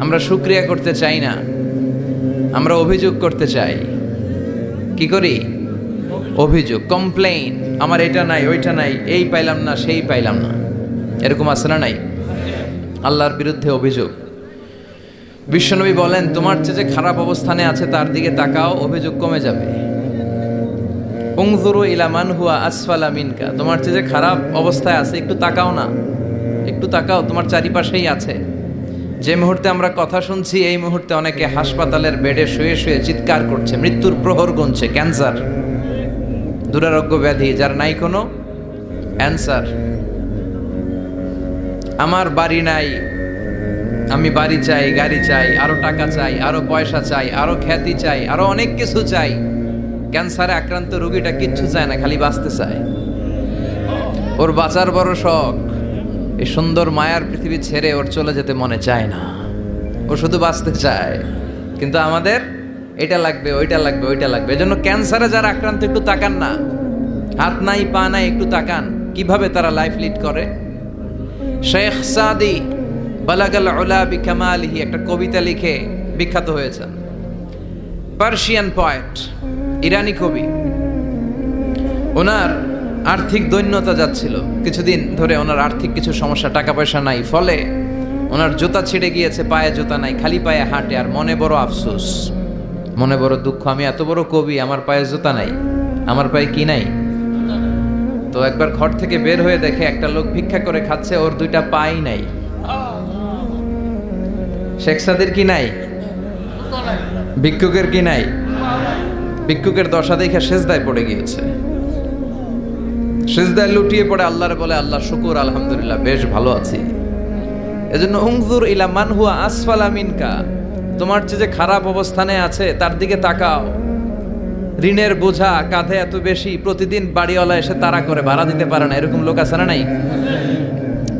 আমরা শুকরিয়া করতে চাই না, আমরা অভিযোগ করতে চাই। কি করি? অভিযোগ, কমপ্লেইন। আমার এটা নাই, ওইটা নাই, এই পাইলাম না, সেই পাইলাম না। এরকম আছে না নাই? আল্লাহর বিরুদ্ধে অভিযোগ। বিশ্বনবী বলেন, তোমার চেয়ে যে খারাপ অবস্থানে আছে তার দিকে তাকাও, অভিযোগ কমে যাবে। উনজুরু ইলা মান হুয়া আসফালা মিনকা, তোমার চেয়ে যে খারাপ অবস্থায় আছে একটু তাকাও না, একটু তাকাও, তোমার চারিপাশেই আছে। যে মুহূর্তে আমরা কথা শুনছি এই মুহূর্তে অনেকে হাসপাতালের বেডে শুয়ে শুয়ে চিৎকার করছে, মৃত্যুর প্রহর গুনছে। ক্যান্সার, দুরারোগ্য ব্যাধি যার নাই কোনো অ্যান্সার। আমার বাড়ি নাই, আমি বাড়ি চাই, গাড়ি চাই, আরো টাকা চাই, আরো পয়সা চাই, আরো খ্যাতি চাই, আরো অনেক কিছু চাই। ক্যান্সারে আক্রান্ত রোগীটা কিচ্ছু চায় না, খালি বাঁচতে চায়। ওর বাঁচার বড় শখ, এই সুন্দর মায়ার পৃথিবী ছেড়ে ওর চলে যেতে মনে চায় না, ও শুধু বাঁচতে চায়। কিন্তু আমাদের এটা লাগবে, ওইটা লাগবে, ওইটা লাগবে। এজন্য ক্যান্সারে যারা আক্রান্ত একটু তাকান না, হাত নাই পা নাই, একটু তাকান কিভাবে তারা লাইফ লিড করে। শেখ সাদি বালাগাল উলা বিকামালিহি একটা কবিতা লিখে বিখ্যাত হয়েছেন। পার্সিয়ান পয়েট, ইরানি কবি। ওনার আর্থিক দৈন্যতা যাচ্ছিল, কিছুদিন ধরে ওনার আর্থিক কিছু সমস্যা, টাকা পয়সা নাই, ফলে ওনার জুতা ছিঁড়ে গিয়েছে, পায়ে জুতা নাই, খালি পায়ে হাঁটে। আর মনে বড় আফসোস, মনে বড় দুঃখ, আমি এত বড় কবি, আমার পায়ে জুতা নাই, আমার পায়ে কি নাই। তো একবার ঘর থেকে বের হয়ে দেখে একটা লোক ভিক্ষা করে খাচ্ছে, ওর দুইটা পাই নাই। শেখ সাদির কি নাই? ভিক্ষুকের কি নাই? ভিক্ষুকের দশা দেখে সেজদায় পড়ে গিয়েছে, সেজদায় লুটিয়ে পড়ে আল্লাহর বলে, আল্লাহ শুকুর, আলহামদুলিল্লাহ, বেশ ভালো আছি। এজন্য উনজুর ইলা মান হুয়া আসফালা মিনকা, তোমার চেয়ে যে খারাপ অবস্থানে আছে তার দিকে তাকাও। ঋণের বোঝা কাঁধে এত বেশি, প্রতিদিন বাড়িওয়ালা এসে তাড়া করে, ভাড়া দিতে পারে না, এরকম লোক আছে না নাই?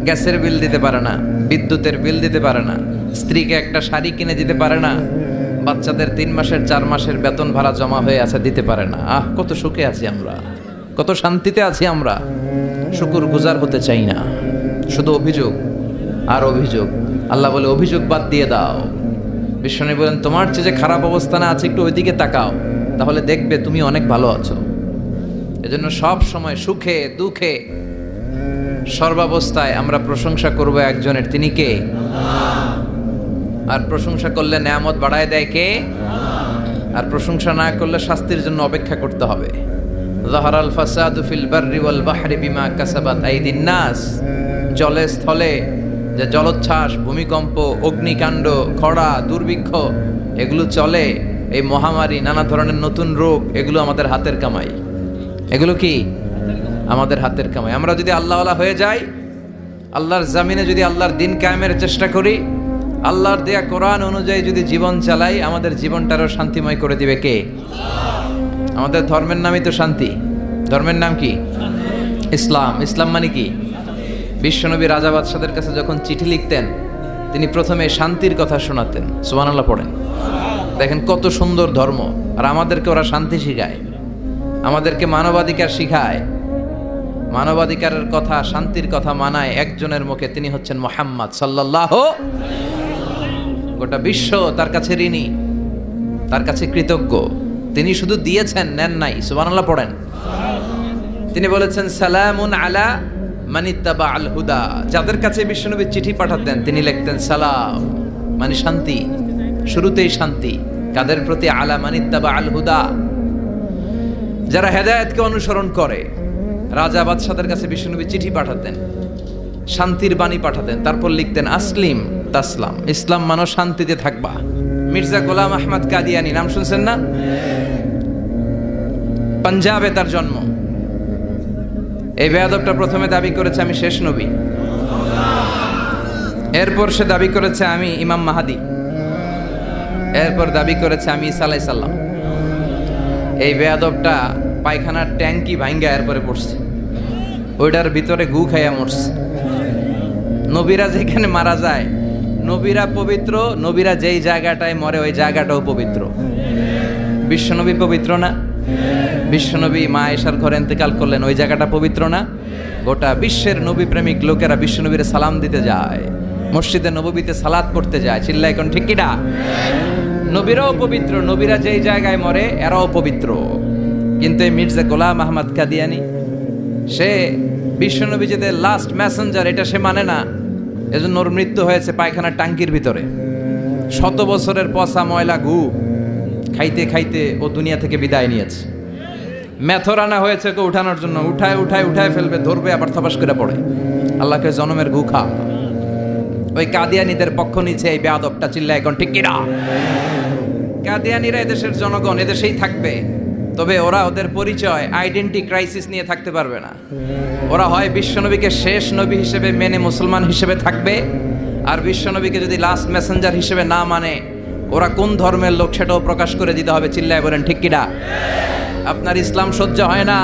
গ্যাসের বিল দিতে পারে না, বিদ্যুতের বিল দিতে পারে না, স্ত্রীকে একটা শাড়ি কিনে দিতে পারে না, বাচ্চাদের 3 মাসের 4 মাসের বেতন ভাড়া জমা হয়ে আছে, দিতে পারে না। কত সুখে আছি আমরা, কত শান্তিতে আছি আমরা, শুকুর গুজার হতে চাই না, শুধু অভিযোগ আর অভিযোগ। আল্লাহ বলে, অভিযোগ বাদ দিয়ে দাও। বিশ্বনবী বলেন, তোমার চেয়ে যে খারাপ অবস্থানে আছে একটু ওইদিকে তাকাও, তাহলে দেখবে তুমি অনেক ভালো আছো। এজন্য সব সময় সুখে দুঃখে সর্বাবস্থায় আমরা প্রশংসা করব একজনের, তিনি কে? আর প্রশংসা করলে নেয়ামত বাড়ায় দেয় কে? আর প্রশংসা না করলে শাস্তির জন্য অপেক্ষা করতে হবে। যাহারাল ফাসাদু ফিল বাররি ওয়াল বাহরি বিমা কাসাবাত আইদিন নাস, জলে স্থলে যে জলোচ্ছ্বাস, ভূমিকম্প, অগ্নিকাণ্ড, খরা, দুর্ভিক্ষ এগুলো চলে, এই মহামারী, নানা ধরনের নতুন রোগ, এগুলো আমাদের হাতের কামাই। এগুলো কি আমাদের হাতের কামাই। আমরা যদি আল্লাহওয়ালা হয়ে যাই, আল্লাহর জামিনে যদি আল্লাহর দিন কায়েমের চেষ্টা করি, আল্লাহর দেয়া কোরআন অনুযায়ী যদি জীবন চালাই, আমাদের জীবনটারও শান্তিময় করে দিবে কে? আমাদের ধর্মের নামই তো শান্তি। ধর্মের নাম কি? ইসলাম। ইসলাম মানে কি? বিশ্বনবী রাজা বাদশাদের কাছে যখন চিঠি লিখতেন, তিনি প্রথমে শান্তির কথা শোনাতেন। সুবহানাল্লাহ পড়েন। দেখেন কত সুন্দর ধর্ম। আর আমাদেরকে ওরা শান্তি শিখায়, আমাদেরকে মানবাধিকার শিখায়, মানবাধিকারের কথা, শান্তির কথা মানায় একজনের মুখে, তিনি হচ্ছেন মুহাম্মদ সাল্লাল্লাহু। গোটা বিশ্ব তার কাছে ঋণী, তার কাছে কৃতজ্ঞ। তিনি শুধু দিয়েছেন, নেন নাই। সুবহানাল্লাহ পড়েন। তিনি বলেছেন, সালামুন আলা মানিত্তাবা আল হুদা। যাদের কাছে বিশ্বনবী চিঠি পাঠাতেন তিনি লিখতেন সালাম, মানে শান্তি, শুরুতেই শান্তি। কাদের প্রতি? আলা মানিত্তাবা আল হুদা, যারা হেদায়েতকে অনুসরণ করে। রাজা বাদশাদের কাছে বিশ্বনবী চিঠি পাঠাতেন, শান্তির বাণী পাঠাতেন, তারপর লিখতেন আসলিম তাসলাম, ইসলাম মানো শান্তিতে থাকবা। মির্জা গোলাম আহমদ কাদিয়ানি নাম শুনছেন না? পাঞ্জাবে তার জন্ম। এই বেয়াদবটা প্রথমে দাবি করেছে আমি শেষ নবী, এরপর সে দাবি করেছে আমি ইমাম মাহাদি, এরপর দাবি করেছে আমি ঈসা আলাইহিস সালাম। এই বেয়াদবটা পায়খানার ট্যাঙ্কি ভাঙ্গা এরপরে পড়ছে, ওইটার ভিতরে গু খাইয়া মরছে। নবীরা যেখানে মারা যায়, নবীরা পবিত্র, নবীরা যেই জায়গাটায় মরে ওই জায়গাটাও পবিত্র। বিশ্বনবী পবিত্র না? বিশ্বনবী মা আয়েশার ঘরে ইন্তেকাল করলেন, ওই জায়গাটা পবিত্র না? গোটা বিশ্বের নবী প্রেমিক লোকেরা বিশ্বনবীর সালাম দিতে যায়, মসজিদে নববীতে সালাত পড়তে যায়, চিল্লায় কোন ঠিক কিনা? নবীরাও পবিত্র, নবীরা যেই জায়গায় মরে এরাও পবিত্র। কিন্তু এই মির্জা গোলাম আহমদ কাদিয়ানি, সে বিশ্বনবী যে লাস্ট মেসেঞ্জার এটা সে মানে না। এজন্য ওর মৃত্যু হয়েছে পায়খানার টাঙ্কির ভিতরে। 100 বছরের পচা ময়লা গু খাইতে খাইতে ও দুনিয়া থেকে বিদায় নিয়েছে। মেথর আনা হয়েছে ওকে উঠানোর জন্য, উঠায় ফেলবে, ধরবে, আবার থপাস করে পড়ে। আল্লাহকে জনমের গু খা। ওই কাদিয়ানীদের পক্ষ নিচ্ছে এই বেয়াদবটা, চিল্লায় এখন ঠিক কিনা? কাদিয়ানীরা এদেশের জনগণ, এদেশেই থাকবে, তবে ওরা ওদের পরিচয় আইডেন্টি ক্রাইসিস নিয়ে থাকতে পারবে না। ওরা হয় বিশ্বনবীকে শেষ নবী হিসেবে মেনে মুসলমান হিসেবে থাকবে, আর বিশ্বনবীকে যদি লাস্ট মেসেঞ্জার হিসেবে না মানে ওরা কোন ধর্মের লোক সেটাও প্রকাশ করে দিতে হবে, চিল্লায় বলেন ঠিক কিনা? আপনার ইসলাম সহ্য হয় না,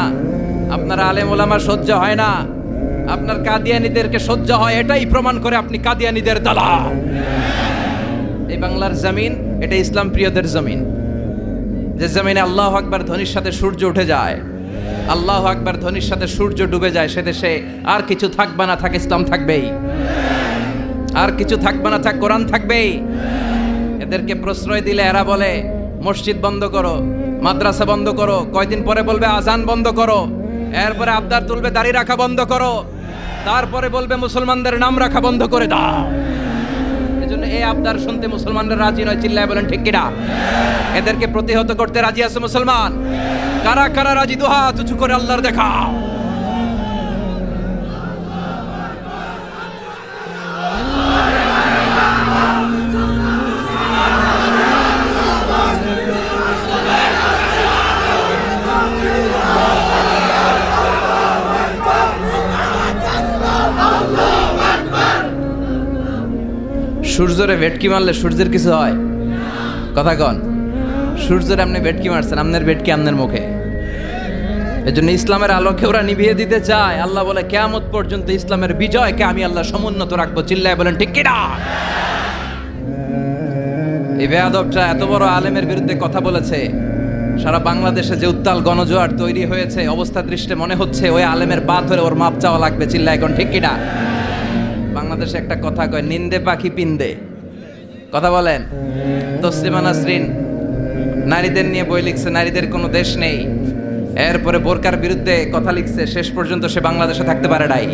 আপনার আলেম ওলামা সহ্য হয় না, আপনার কাদিয়ানীদেরকে সহ্য হয়, এটাই প্রমাণ করে আপনি কাদিয়ানীদের দালাল। এই বাংলার জমিন এটা ইসলাম প্রিয়দের জমিন, যে জমিনে আল্লাহু আকবার ধ্বনির সাথে সূর্য উঠে যায়, আল্লাহু আকবার ধ্বনির সাথে সূর্য ডুবে যায়, সে দেশে আর কিছু থাকবে না থাক ইসলাম থাকবেই, আর কিছু থাকবে না থাক কোরআন থাকবেই। এদেরকে প্রশ্রয় দিলে এরা বলে মসজিদ বন্ধ করো, মাদ্রাসা বন্ধ করো, কয়দিন পরে বলবে আজান বন্ধ করো, এরপরে আবদার তুলবে দাড়ি রাখা বন্ধ করো, তারপরে বলবে মুসলমানদের নাম রাখা বন্ধ করে দাও। এজন্য এই আবদার শুনতে মুসলমানরা রাজি নয়, চিল্লায় বলেন ঠিক কিনা? এদেরকে প্রতিহত করতে রাজি আছে মুসলমান? কারা কারা রাজি? দুহাত উঁচু করে আল্লাহর দেখা। সূর্যরে ভেটকি মারলে সূর্যের কিছু হয়? কথা কন। সূর্যের আপনি ভেটকি মারছেন, আপনার ভেটকি আপনার মুখে। এজন্য ইসলামের আলোকে ওরা নিভিয়ে দিতে চায়। আল্লাহ বলে কিয়ামত পর্যন্ত ইসলামের বিজয়কে আমি আল্লাহ সমুন্নত রাখবো, চিল্লায় বলেন ঠিক কিনা? এই বেয়াদবটা এত বড় আলেমের বিরুদ্ধে কথা বলেছে, সারা বাংলাদেশে যে উত্তাল গণজোয়ার তৈরি হয়েছে, অবস্থা দৃষ্টে মনে হচ্ছে ওই আলেমের পা ধরে ওর মাপ চাওয়া লাগবে, চিল্লায় এখন ঠিক কিনা? বাংলাদেশে একটা কথা কয়, নিন্দে পাখি পিন্দে। কথা বলেন। তসলিমা নাসরিন নারীদের নিয়ে বই লিখছে, নারীদের কোনো দেশ নেই। এরপরে বোরকার বিরুদ্ধে কথা লিখছে, শেষ পর্যন্ত সে বাংলাদেশে থাকতে পারে নাই।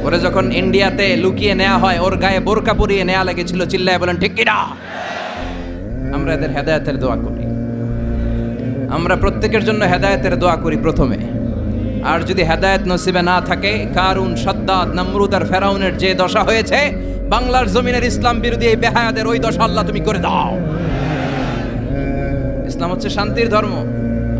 ওরে যখন ইন্ডিয়াতে লুকিয়ে নেওয়া হয়, ওর গায়ে বোরকা পরিয়ে নেওয়া লেগেছিল, চিল্লায় বলেন ঠিক কিনা? আমরা এদের হেদায়েতের দোয়া করি, আমরা প্রত্যেকের জন্য হেদায়েতের দোয়া করি প্রথমে। আর যদি হেদায়েত নসিবে না থাকে, কারুন, সাদ্দাত, নমরুদ আর ফেরাউনের যে দশা হয়েছে, বাংলার জমিনের ইসলাম বিরোধী এই বেহায়াদের ওই দশা আল্লাহ তুমি করে দাও। ইসলাম হচ্ছে শান্তির ধর্ম।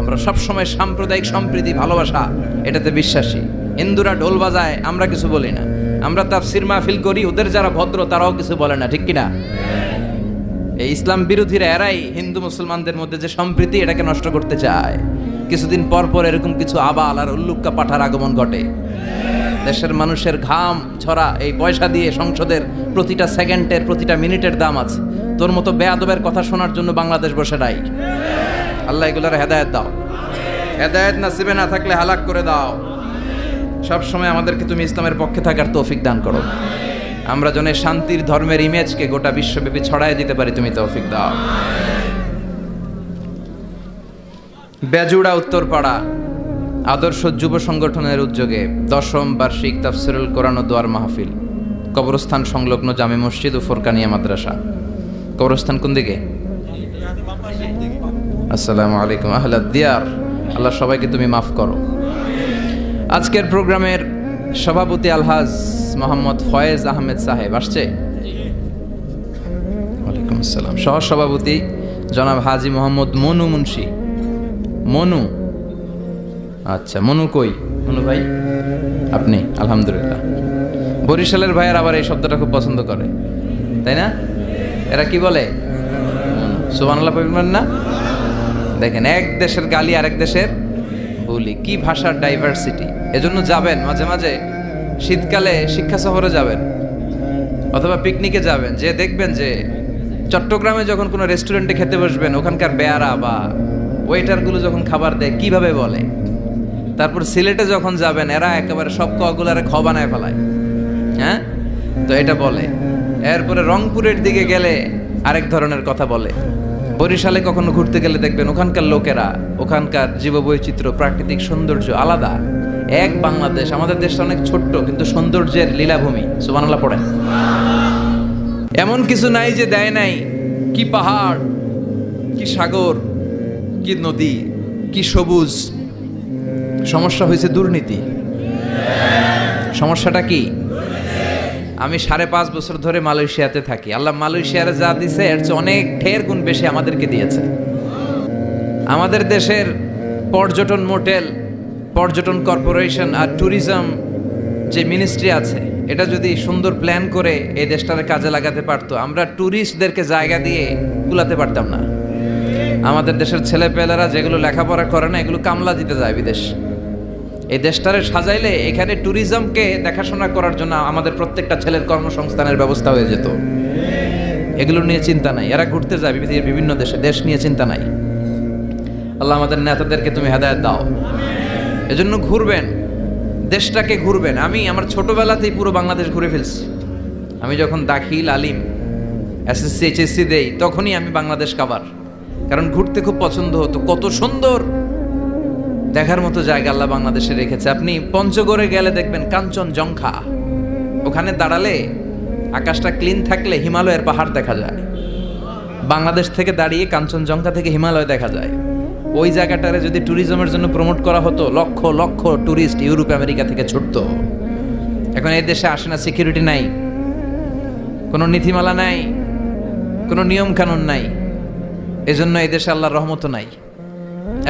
আমরা সবসময় সাম্প্রদায়িক সম্প্রীতি, ভালোবাসা এটাতে বিশ্বাসী। হিন্দুরা ঢোল বাজায়, আমরা কিছু বলি না। আমরা তাফসীর মাহফিল করি, ওদের যারা ভদ্র তারাও কিছু বলে না, ঠিক কিনা? এই ইসলাম বিরোধীরা এরাই হিন্দু মুসলমানদের মধ্যে যে সম্প্রীতি এটাকে নষ্ট করতে চায়। কিছুদিন পর পর এরকম কিছু আবাল আর উল্লুক্কা পাঠার আগমন ঘটে। দেশের মানুষের ঘাম ছড়া এই পয়সা দিয়ে সংসদের প্রতিটা সেকেন্ডের, প্রতিটা মিনিটের দাম আছে। তোর মতো বেয়াদবের কথা শোনার জন্য বাংলাদেশ বসে নাই। আল্লাহ এগুলোর হেদায়েত দাও, হেদায়েত নসিবে না থাকলে হালাক করে দাও। সব সময় আমাদেরকে তুমি ইসলামের পক্ষে থাকার তৌফিক দান করো। আমরা যেন শান্তির ধর্মের ইমেজকে গোটা বিশ্বব্যাপী ছড়ায় দিতে পারি, তুমি তৌফিক দাও। বেজুড়া উত্তরপাড়া আদর্শ যুব সংগঠনের উদ্যোগে 10ম বার্ষিক তাফসিরুল কোরআন ও দোয়ার মাহফিল, কবরস্থান সংলগ্ন জামে মসজিদ ও ফোরকানিয়া মাদ্রাসা। কবরস্থান কোন দিকে? আসসালামু আলাইকুম আহলাদ দিয়ার। আল্লাহ সবাইকে তুমি মাফ করো। আজকের প্রোগ্রামের সভাপতি আলহাজ মোহাম্মদ ফয়েজ আহমেদ সাহেব আসছে। ওয়ালাইকুম আসসালাম। সহ সভাপতি জনাব হাজি মোহাম্মদ মনু মুন্সি। মনু, আচ্ছা মনু কই? মনু ভাই আপনি? আলহামদুলিল্লাহ। বরিশালের ভাইয়ের আবার এই শব্দটা খুব পছন্দ করে, তাই না? এরা কি বলে? সুবহানাল্লাহ পড়বেন না? দেখেন, এক দেশের গালি আরেক দেশের বলি, কি ভাষার ডাইভার্সিটি। এজন্য যাবেন মাঝে মাঝে শীতকালে শিক্ষা সফরে যাবেন অথবা পিকনিকে যাবেন, যে দেখবেন যে চট্টগ্রামে যখন কোনো রেস্টুরেন্টে খেতে বসবেন, ওখানকার বেয়ারা বা ওয়েটারগুলো যখন খাবার দেয় কিভাবে বলে। তারপর সিলেটে যখন যাবেন, এরা একেবারে সব কগুলারে খ বানায় ফেলায়। হ্যাঁ, তো এটা বলে এরপরে রংপুরের দিকে গেলে আরেক ধরনের কথা বলে। বরিশালে কখনো ঘুরতে গেলে দেখবেন ওখানকার লোকেরা, ওখানকার জীববৈচিত্র্য, প্রাকৃতিক সৌন্দর্য আলাদা। এক বাংলাদেশ, আমাদের দেশটা অনেক ছোট্ট কিন্তু সৌন্দর্যের লীলাভূমি। সুবহানাল্লাহ পড়েন। এমন কিছু নাই যে দেয় নাই। কি পাহাড়, কি সাগর, কি নদী, কি সবুজ। সমস্যা হয়েছে দুর্নীতি। সমস্যাটা কি? আমি 5.5 বছর ধরে মালয়েশিয়াতে থাকি। আল্লাহ মালয়েশিয়ার যা দিছে এর চেয়ে অনেক ঢের গুণ বেশি আমাদেরকে দিয়েছে। আমাদের দেশের পর্যটন মোটেল, পর্যটন কর্পোরেশন আর ট্যুরিজম যে মিনিস্ট্রি আছে, এটা যদি সুন্দর প্ল্যান করে এই দেশটার কাজে লাগাতে পারতো, আমরা ট্যুরিস্টদেরকে জায়গা দিয়ে কুলাতে পারতাম না। আমাদের দেশের ছেলেপেলেরা যেগুলো লেখাপড়া করে না, এগুলো কামলা দিতে যায় বিদেশ। এই দেশটারে সাজাইলে এখানে ট্যুরিজমকে দেখাশোনা করার জন্য আমাদের প্রত্যেকটা ছেলের কর্মসংস্থানের ব্যবস্থা হয়ে যেত। এগুলো নিয়ে চিন্তা নাই। এরা ঘুরতে যায় বিভিন্ন দেশে, দেশ নিয়ে চিন্তা নাই। আল্লাহ আমাদের নেতাদেরকে তুমি হেদায়েত দাও। এজন্য ঘুরবেন, দেশটাকে ঘুরবেন। আমি আমার ছোটবেলাতেই পুরো বাংলাদেশ ঘুরে ফেলছি। আমি যখন দাখিল, আলিম, এসএসসি, এইচএসসি দেই, তখনই আমি বাংলাদেশ কাভার। কারণ ঘুরতে খুব পছন্দ হতো। কত সুন্দর দেখার মতো জায়গা আল্লাহ বাংলাদেশে রেখেছে। আপনি পঞ্চগড়ে গেলে দেখবেন কাঞ্চনজঙ্ঘা। ওখানে দাঁড়ালে, আকাশটা ক্লিন থাকলে হিমালয়ের পাহাড় দেখা যায়। বাংলাদেশ থেকে দাঁড়িয়ে কাঞ্চনজঙ্ঘা থেকে হিমালয় দেখা যায়। ওই জায়গাটারে যদি ট্যুরিজমের জন্য প্রমোট করা হতো, lakh lakh tourist Europe America থেকে ছুটতো। এখন এই দেশে আসে না, সিকিউরিটি নাই, কোনো নীতিমালা নাই, কোনো নিয়ম কানুন নাই। এজন্য এই দেশে আল্লাহর রহমত নাই।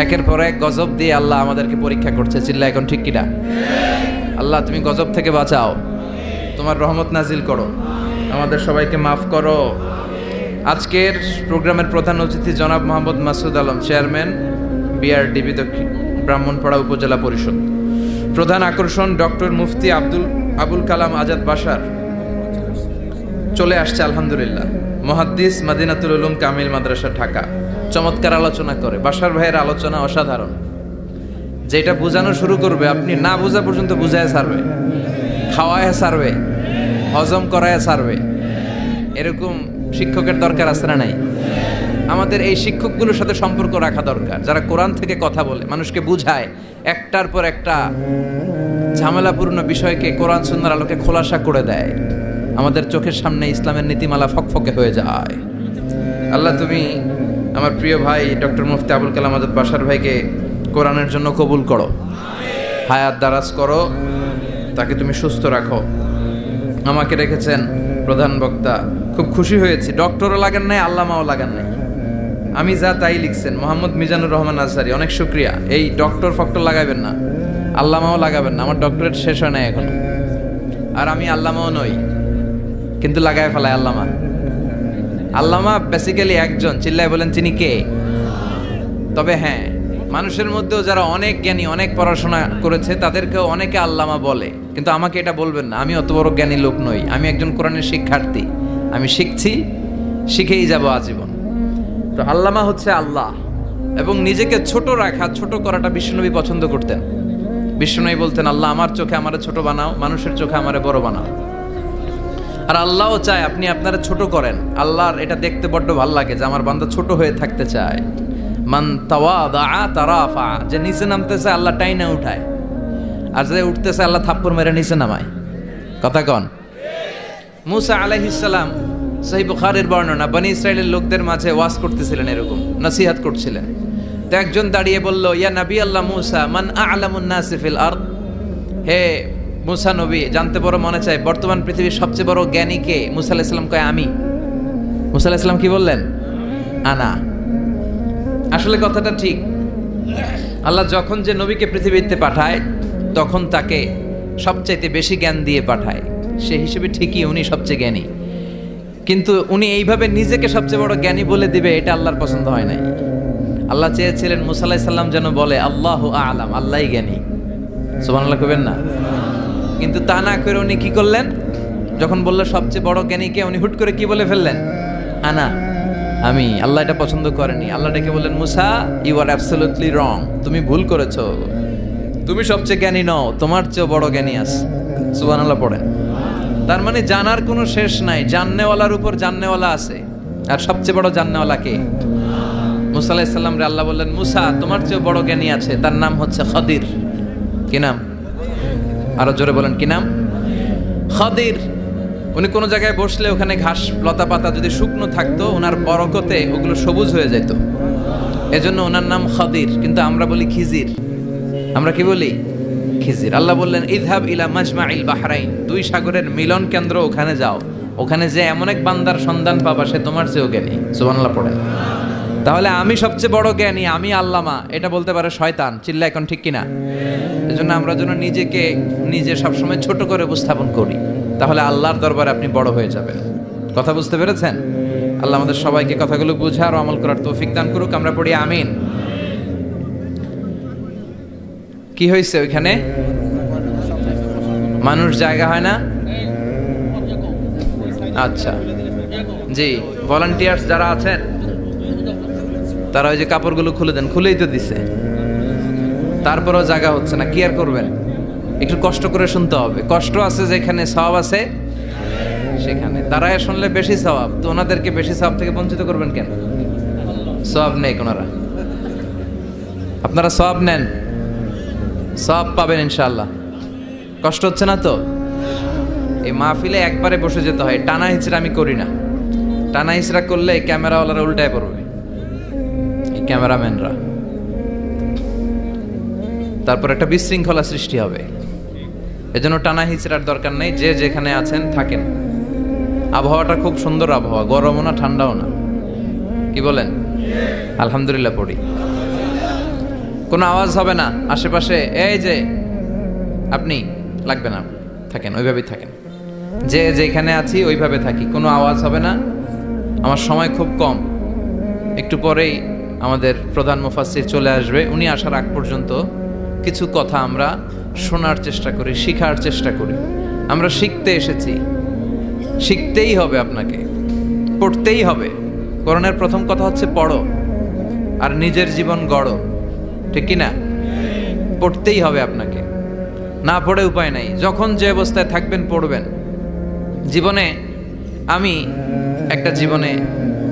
একের পর এক গজব দিয়ে আল্লাহ আমাদেরকে পরীক্ষা করছে। চিল্লা এখন ঠিক কিনা? আল্লাহ তুমি গজব থেকে বাঁচাও, তোমার রহমত নাজিল করো, আমাদের সবাইকে মাফ করো। আজকের প্রোগ্রামের প্রধান অতিথি জনাব মোহাম্মদ মাসুদ আলম, চেয়ারম্যান বিআরডিবি দক্ষিণ ব্রাহ্মণপাড়া উপজেলা পরিষদ। প্রধান আকর্ষণ ডক্টর মুফতি আবুল কালাম আজাদ বাশার চলে আসছে আলহামদুলিল্লাহ। মুহাদ্দিস, মাদিনাতুল উলুম কামিল মাদ্রাসা, ঢাকা। চমৎকার আলোচনা করে। বাশার ভাইয়ের আলোচনা অসাধারণ। যেটা বোঝানো শুরু করবে, আপনি না বোঝা পর্যন্ত বুঝায় ছাড়বে, খাওয়ায় ছাড়বে, হজম করায় ছাড়বে। এরকম শিক্ষকের দরকার আছে না নাই? আমাদের এই শিক্ষকগুলোর সাথে সম্পর্ক রাখা দরকার, যারা কোরআন থেকে কথা বলে, মানুষকে বুঝায়, একটার পর একটা ঝামেলাপূর্ণ বিষয়কে কোরআন সুন্নাহর আলোকে খোলাসা করে দেয়। আমাদের চোখের সামনে ইসলামের নীতিমালা ফকফকে হয়ে যায়। আল্লাহ তুমি আমার প্রিয় ভাই ডক্টর মুফতি আবুল কালাম আজাদ বাশার ভাইকে কোরআনের জন্য কবুল করো, হায়াত দারাজ করো, তাকে তুমি সুস্থ রাখো। আমাকে রেখেছেন প্রধান বক্তা, খুব খুশি হয়েছি। ডক্টরও লাগান নাই, আল্লামাও লাগান নাই, আমি যা তাই লিখছেন। মোহাম্মদ মিজানুর রহমান আজহারি, অনেক শুক্রিয়া। এই ডক্টর ফক্টর লাগাবেন না, আল্লামাও লাগাবেন না। আমার ডক্টরেট শেষ হয় নাই এখনো, আর আমি আল্লামাও নই, কিন্তু লাগায় ফেলায় আল্লামা। আল্লামা বেসিক্যালি একজন, চিল্লায় বলেন তিনি কে? তবে হ্যাঁ, মানুষের মধ্যেও যারা অনেক জ্ঞানী, অনেক পড়াশোনা করেছে, তাদেরকেও অনেকে আল্লামা বলে। কিন্তু আমাকে এটা বলবেন না, আমি অত বড় জ্ঞানী লোক নই। আমি একজন কোরআনের শিক্ষার্থী, আমি শিখছি, শিখেই যাব আজীবন। তো আল্লামা হচ্ছে আল্লাহ। এবং নিজেকে ছোট রাখা, ছোট করাটা বিশ্বনবী পছন্দ করতেন। বিশ্বনবী বলতেন, আল্লাহ আমার চোখে আমারে ছোট বানাও, মানুষের চোখে আমারে বড় বানাও। আর আল্লাহও চায় আপনি আপনারা ছোট করেন। আল্লাহর এটা দেখতে বড্ড ভালো লাগে যে আমার বান্দা ছোট হয়ে থাকতে চায়। মান তাওয়াদা তারাফা, যে নিচে নামতেছে আল্লাহ টাইনা উঠায়, আর যে উঠতেছে আল্লাহ থাপ্পড় মেরে নিচে নামায়। কথা কন? মুসা আলাইহিস সালাম, সহিহ বুখারীর বর্ণনা, বনি ইসরাইলের লোকদের মাঝে ওয়াজ করতেছিলেন, এরকম নসিহত করছিলেন। তো একজন দাঁড়িয়ে বলল, ইয়া নবী আল্লাহ মুসা, মান আ'লামুন নাসি ফিল আরদ। হে মুসা নবী, জানতে বড় মনে চায়, বর্তমান পৃথিবীর সবচেয়ে বড় জ্ঞানী কে? মুসা আলাইহিস সালাম কয় আমি। মুসা আলাইহিস সালাম কি বললেন? আনা। আসলে কথাটা ঠিক। আল্লাহ যখন যে নবীকে পৃথিবীতে পাঠায়, তখন তাকে সবচাইতে বেশি জ্ঞান দিয়ে পাঠায়। সেই হিসেবে ঠিকই উনি সবচেয়ে জ্ঞানী, কিন্তু উনি এইভাবে নিজেকে সবচেয়ে বড় জ্ঞানী বলে দিবে, এটা আল্লাহর পছন্দ হয় নাই। আল্লাহ চেয়েছিলেন মুসা আলাইহিস সালাম যেন বলে আল্লাহু আ'লাম, আল্লাহই জ্ঞানী। সুবহানাল্লাহ কইবেন না? কিন্তু তা না করে উনি কি করলেন? যখন বললো সবচেয়ে বড় জ্ঞানীকে, উনি হুট করে কি বলে ফেললেন? আনা, আমি। আল্লাহ এটা পছন্দ করেনি। আল্লাহ ডেকে বললেন, মুসা ইউ আর অ্যাবসলিউটলি রং, তুমি ভুল করেছো, তুমি সবচেয়ে জ্ঞানী নও, তোমার চেয়ে বড় জ্ঞানী আছে। সুবহানাল্লাহ পড়েন। তার মানে জানার কোনো শেষ নাই, জাননেওয়ালার উপর জাননেওয়ালা আছে। আর সবচেয়ে বড় জাননেওয়ালা কে? মুসা আলাইহিস সালাম রে আল্লাহ বললেন, মুসা তোমার চেয়ে বড় জ্ঞানী আছে, তার নাম হচ্ছে খদির। কি নাম? আরো জোরে বলেন, কি নাম? খদির। উনি কোনো জায়গায় বসলে ওখানে ঘাস লতা পাতা যদি শুকনো থাকতো, ওনার বরকতে ওগুলো সবুজ হয়ে যেত, এজন্য ওনার নাম খদির। কিন্তু আমরা বলি খিজির। আমরা কি বলি? খিজির। আল্লাহ বললেন, ইযহাব ইলা মাজমাইল বাহরাইন, দুই সাগরের মিলন কেন্দ্র, ওখানে যাও, ওখানে যে এমন এক বান্দার সন্ধান পাবা সে তোমার চেয়েও জ্ঞানী। সুবহানাল্লাহ পড়ে। তাহলে আমি সবচেয়ে বড় জ্ঞানী, আমি আল্লামা, এটা বলতে পারে শয়তান। চিল্লা এখন ঠিক কিনা? এজন্য আমরা যেন নিজেকে নিজে সবসময় ছোট করে উপস্থাপন করি, তাহলে আল্লাহর দরবারে আপনি বড় হয়ে যাবেন। কথা বুঝতে পেরেছেন? আল্লাহ আমাদের সবাইকে কথাগুলো বুঝার ও আমল করার তৌফিক দান করুক। আমরা পড়ি আমিন। কি হয়েছে ওইখানে? মানুষ জায়গা হয় না? আচ্ছা জি, ভলান্টিয়ার্স যারা আছেন তারা ওই যে কাপড়গুলো খুলে দেন। খুলেই তো দিছে, তারপরেও জায়গা হচ্ছে না। কি আর করবেন? একটু কষ্ট করে শুনতে হবে। কষ্ট আছে যেখানে, সওয়াব আছে সেখানে। দাঁড়ায় শুনলে বেশি সওয়াব, তো ওনাদেরকে বেশি সওয়াব থেকে বঞ্চিত করবেন কেন? সওয়াব নেই ওনারা, আপনারা সওয়াব নেন, সওয়াব পাবেন ইনশাআল্লাহ। কষ্ট হচ্ছে না তো? এই মাহফিলে একবারে বসে যেতে হয়। টানা হিচড়া আমি করি না। টানা হিচড়া করলে ক্যামেরাওয়ালারা উল্টায় পড়বে, এই ক্যামেরাম্যানরা, তারপর একটা বিশৃঙ্খলা সৃষ্টি হবে। এজন্য টানা হিচড়ার দরকার নেই। যে যেখানে আছেন থাকেন। আবহাওয়াটা খুব সুন্দর আবহাওয়া, গরমও না ঠান্ডাও না। কি বলেন? আলহামদুলিল্লাহ পড়ি। কোনো আওয়াজ হবে না আশেপাশে। এই যে আপনি লাগবে না, থাকেন ওইভাবেই থাকেন। যে যেখানে আছি ওইভাবে থাকি, কোনো আওয়াজ হবে না। আমার সময় খুব কম, একটু পরেই আমাদের প্রধান মুফাসসির চলে আসবে। উনি আসার আগ পর্যন্ত কিছু কথা আমরা শোনার চেষ্টা করি, শিখার চেষ্টা করি। আমরা শিখতে এসেছি, শিখতেই হবে, আপনাকে পড়তেই হবে। কোরআনের প্রথম কথা হচ্ছে পড়ো আর নিজের জীবন গড়ো, ঠিক কি না? পড়তেই হবে আপনাকে, না পড়ে উপায় নাই। যখন যে অবস্থায় থাকবেন পড়বেন। জীবনে আমি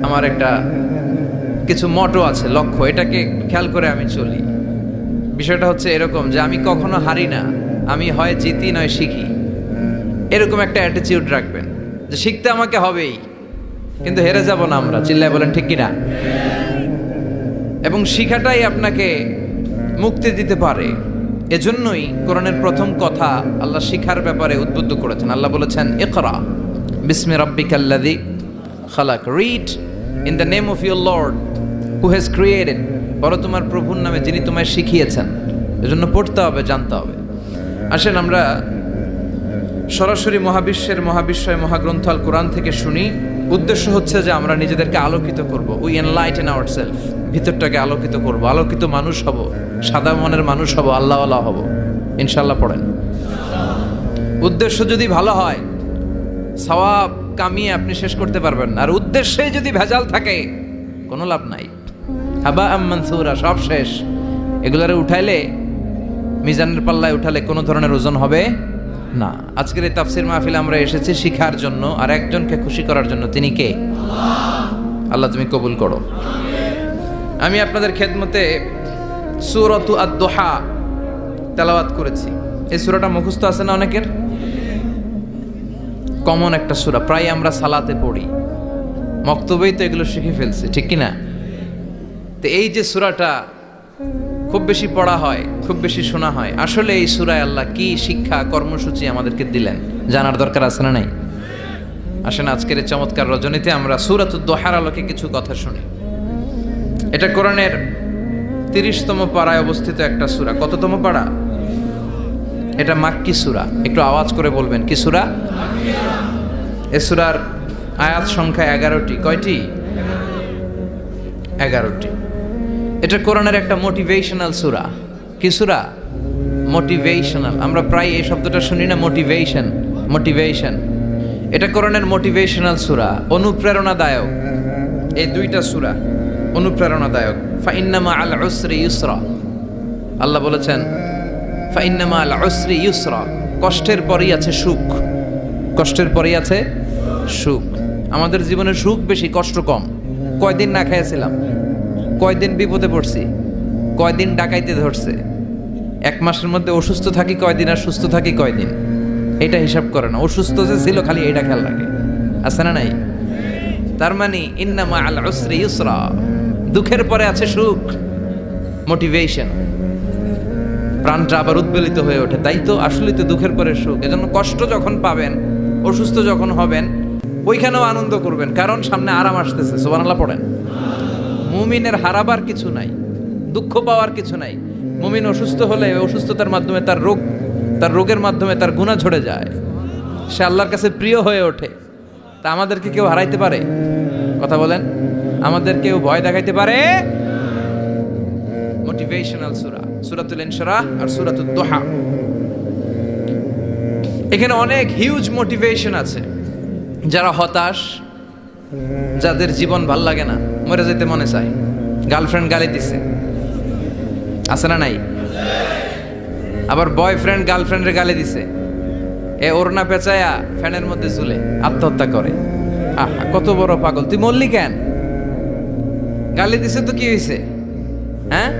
আমার একটা কিছু মটো আছে, লক্ষ্য, এটাকে খেয়াল করে আমি চলি। বিষয়টা হচ্ছে এরকম যে আমি কখনো হারি না, আমি হয় জিতি নয় শিখি। এরকম একটা অ্যাটিটিউড রাখবেন যে শিখতে আমাকে হবেই, কিন্তু হেরে যাব না আমরা। চিল্লায় বলেন ঠিক কিনা? এবং শিখাটাই আপনাকে মুক্তি দিতে পারে। এজন্যই কোরআনের প্রথম কথা আল্লাহ শিখার ব্যাপারে উদ্বুদ্ধ করেছেন। আল্লাহ বলেছেন, ইকরা বিসমি রাব্বিকাল্লাযী খালাক, read in the name of your lord who has created, পড়ো তোমার প্রভুর নামে যিনি তোমায় শিখিয়েছেন। এজন্য পড়তে হবে, জানতে হবে। আসেন আমরা সরাসরি মহাবিশ্বয় মহাগ্রন্থ আল কোরআন থেকে শুনি। উদ্দেশ্য হচ্ছে যে আমরা নিজেদেরকে আলোকিত করব। উই এনলাইটেন আওয়ারসেলফ, ভিতরটাকে আলোকিত করব, আলোকিত মানুষ হব, সাদা মনের মানুষ হব, আল্লাহওয়ালা হব ইনশাআল্লাহ। পড়েন। উদ্দেশ্য যদি ভালো হয়, সওয়াব কামিয়ে আপনি শেষ করতে পারবেন। আর উদ্দেশ্যে যদি ভেজাল থাকে, কোনো লাভ নাই। হাবা আম মানসুরা, সব শেষ। এগুলারে উঠাইলে, মিজানের পাল্লায় উঠালে কোনো ধরনের ওজন হবে না। আজকের এই তাফসির মাহফিলে আমরা এসেছি শিখার জন্য আর একজনকে খুশি করার জন্য। তিনি কে? আল্লাহ তুমি কবুল করো। আমি আপনাদের খেদমতে সূরাতু আদ-দুহা তেলাওয়াত করেছি। এই সূরাটা মুখস্থ আছে না অনেকের? কমন একটা সূরা, প্রায় আমরা সালাতে পড়ি, মক্তবেই তো এগুলো শিখে ফেলছি, ঠিক কি না? তো এই যে সূরাটা খুব বেশি পড়া হয়, খুব বেশি শোনা হয়, আসলে এই সূরায় আল্লাহ কি শিক্ষা কর্মসূচি আমাদেরকে দিলেন জানার দরকার আছে না নাই? আসেন আজকের এই চমৎকার রজনীতে আমরা সূরাতুদ দুহার আলোকে কিছু কথা শুনি। এটা কোরআনের 30তম পারায় অবস্থিত একটা সূরা। কততম পারা? এটা মাক্কি সূরা। একটু আওয়াজ করে বলবেন, কি সূরা? এই সূরার আয়াত সংখ্যা 11টি। কয়টি? 11টি। এটা কোরআনের একটা মোটিভেশনাল সূরা। কি সূরা? মোটিভেশনাল। আমরা প্রায় এই শব্দটা শুনি না, মোটিভেশন। এটা কোরআনের মোটিভেশনাল সূরা, অনুপ্রেরণাদায়ক। এই দুইটা সূরা অনুপ্রেরণাদায়ক। ফাইন্না মাআল উসরি ইউসরা, আল্লাহ বলেছেন ফাইন্না মাআল উসরি ইউসরা, কষ্টের পরেই আছে সুখ। কষ্টের পরেই আছে সুখ। আমাদের জীবনে সুখ বেশি, কষ্ট কম। কয়দিন না খেয়েছিলাম, কয়দিন বিপদে পড়ছি, কয়দিন ডাকাইতে ধরছে, 1 মাসের মধ্যে অসুস্থ থাকি কয়দিন আর সুস্থ থাকি কয়দিন, এটা হিসাব করে না। অসুস্থ যে ছিল খালি এটা খেয়াল রাখে, আছে না নাই? তার মানে ইন্না মাআল উসরি ইউসরা, দুঃখের পরে আছে সুখ, মোটিভেশন, প্রাণটা আবার উদ্বেলিত হয়ে ওঠে। তাই তো আসলেই তো দুঃখের পরে সুখ। এজন্য কষ্ট যখন পাবেন, অসুস্থ যখন হবেন, ওইখানেও আনন্দ করবেন, কারণ সামনে আরাম আসতেছে। সুবহানাল্লাহ পড়েন। মুমিনের হারাবার কিছু নাই, দুঃখ পাওয়ার কিছু নাই। মুমিন অসুস্থ হলে অসুস্থতার মাধ্যমে তার রোগের মাধ্যমে তার গুনাহ ঝরে যায়, সে আল্লাহর কাছে প্রিয় হয়ে ওঠে। তা আমাদেরকে কেউ হারাইতে পারে? কথা বলেন, আমাদের কেউ ভয় দেখাইতে পারে? মোটিভেশনাল সূরা, সূরাতুল ইনশিরাহ আর সূরাতুদ দুহা, এখানে অনেক হিউজ মোটিভেশন আছে। যারা হতাশ, যাদের জীবন ভাল লাগে না, মরে যেতে মনে চায়, গার্লফ্রেন্ড গালি দিছে, আছে না নাই? আবার বয়ফ্রেন্ড গার্লফ্রেন্ডের গালি দিছে, এ ওড়না পেঁচায়া ফ্যানের মধ্যে ঝুলে আত্মহত্যা করে। আহা, কত বড় পাগল, তুই মরলি কেন? গালি দিছে তো কি হয়েছে? হ্যাঁ,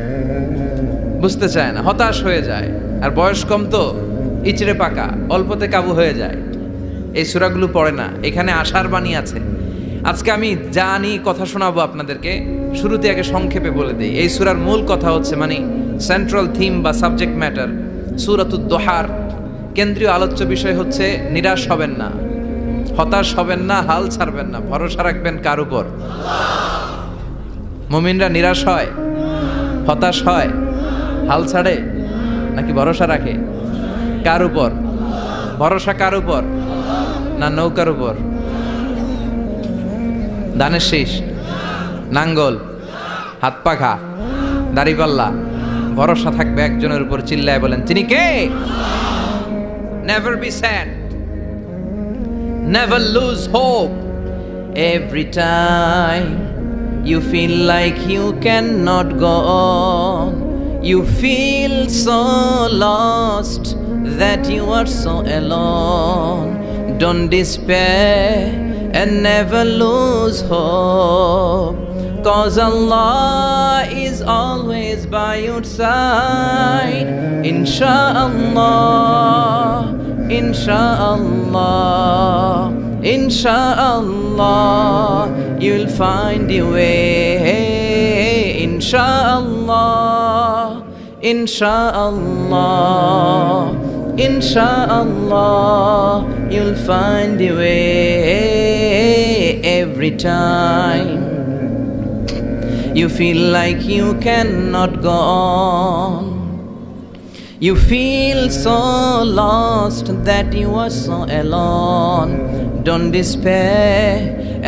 বুঝতে চায় না, হতাশ হয়ে যায়। আর বয়স কম তো, ইচড়ে পাকা, অল্পতে কাবু হয়ে যায়। এই সূরাগুলো পড়ে না, এখানে আশার বাণী আছে। আজকে আমি জানি কথা শোনাবো আপনাদেরকে, শুরুতে আগে সংক্ষেপে বলে দিই। এই সূরার মূল কথা হচ্ছে, মানে সেন্ট্রাল থিম বা সাবজেক্ট ম্যাটার, সূরাতুদ দুহার কেন্দ্রীয় আলোচ্য বিষয় হচ্ছে নিরাশ হবেন না, হতাশ হবেন না, হাল ছাড়বেন না, ভরসা রাখবেন কার উপর? মুমিনরা নিরাশ হয়, হতাশ হয়, হাল ছাড়ে নাকি ভরসা রাখে? কার উপর ভরসা? কার উপর? না নৌকার উপর, ধানের শীষ, নাঙ্গল, হাত পাখা, দাড়িপাল্লা, ভরসা থাকবে একজনের উপর। চিল্লায় বলেন, তিনি কে? Never be sad, never lose hope. Every time you feel like you cannot go on, you feel so lost that you are so alone. Don't despair and never lose hope, 'cause Allah is always by your side. Insha'Allah, Insha'Allah, Insha'Allah, you'll find your way. Insha'Allah, Insha'Allah, Insha'Allah, you'll find your way. Every time you feel like you cannot go on, you feel so lost that you are so alone. Don't despair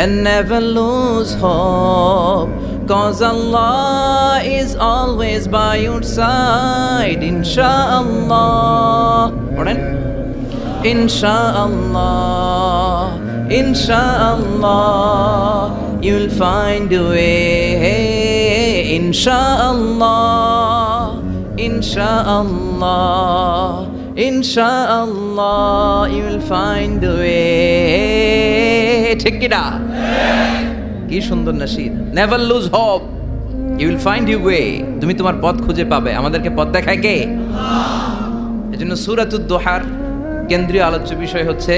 and never lose hope, 'cause Allah is always by your side. Insha'Allah, Insha'Allah, Insha'Allah, you'll find a way. Insha'Allah, Insha'Allah, Insha'Allah, you'll find a way. ঠিক কি না? কি সুন্দর nasheed. Never lose hope, you will find your way. তুমি তোমার পথ খুঁজে পাবে। আমাদেরকে পথ দেখায় কে? আল্লাহ। এজন্য সূরাতুদ দুহার কেন্দ্রীয় আলোচ্য বিষয় হচ্ছে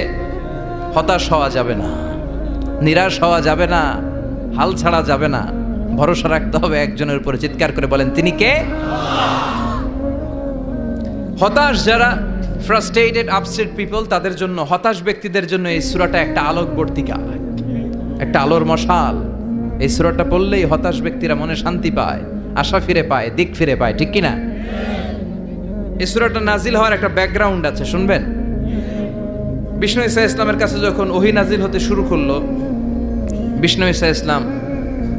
হতাশ হওয়া যাবে না, নিরাশ হওয়া যাবে না, হাল ছাড়া যাবে না, ভরসা রাখতে হবে একজনের উপরে। চিৎকার করে বলেন, তিনি কে? হতাশ যারা, ফ্রাস্ট্রেটেড আপসেট পিপল, তাদের জন্য, হতাশ ব্যক্তিদের জন্য এই সূরাটা একটা আলোকবর্তিকা, একটা আলোর মশাল। এই সূরাটা পড়লেই হতাশ ব্যক্তিরা মনে শান্তি পায়, আশা ফিরে পায়, দিক ফিরে পায়। ঠিক কি না? এই সূরাটা নাজিল হওয়ার একটা ব্যাকগ্রাউন্ড আছে, শুনবেন। বিষ্ণু ঈসা ইসলামের কাছে যখন ওহী নাজিল হতে শুরু করলো, বিষ্ণু ঈসা ইসলাম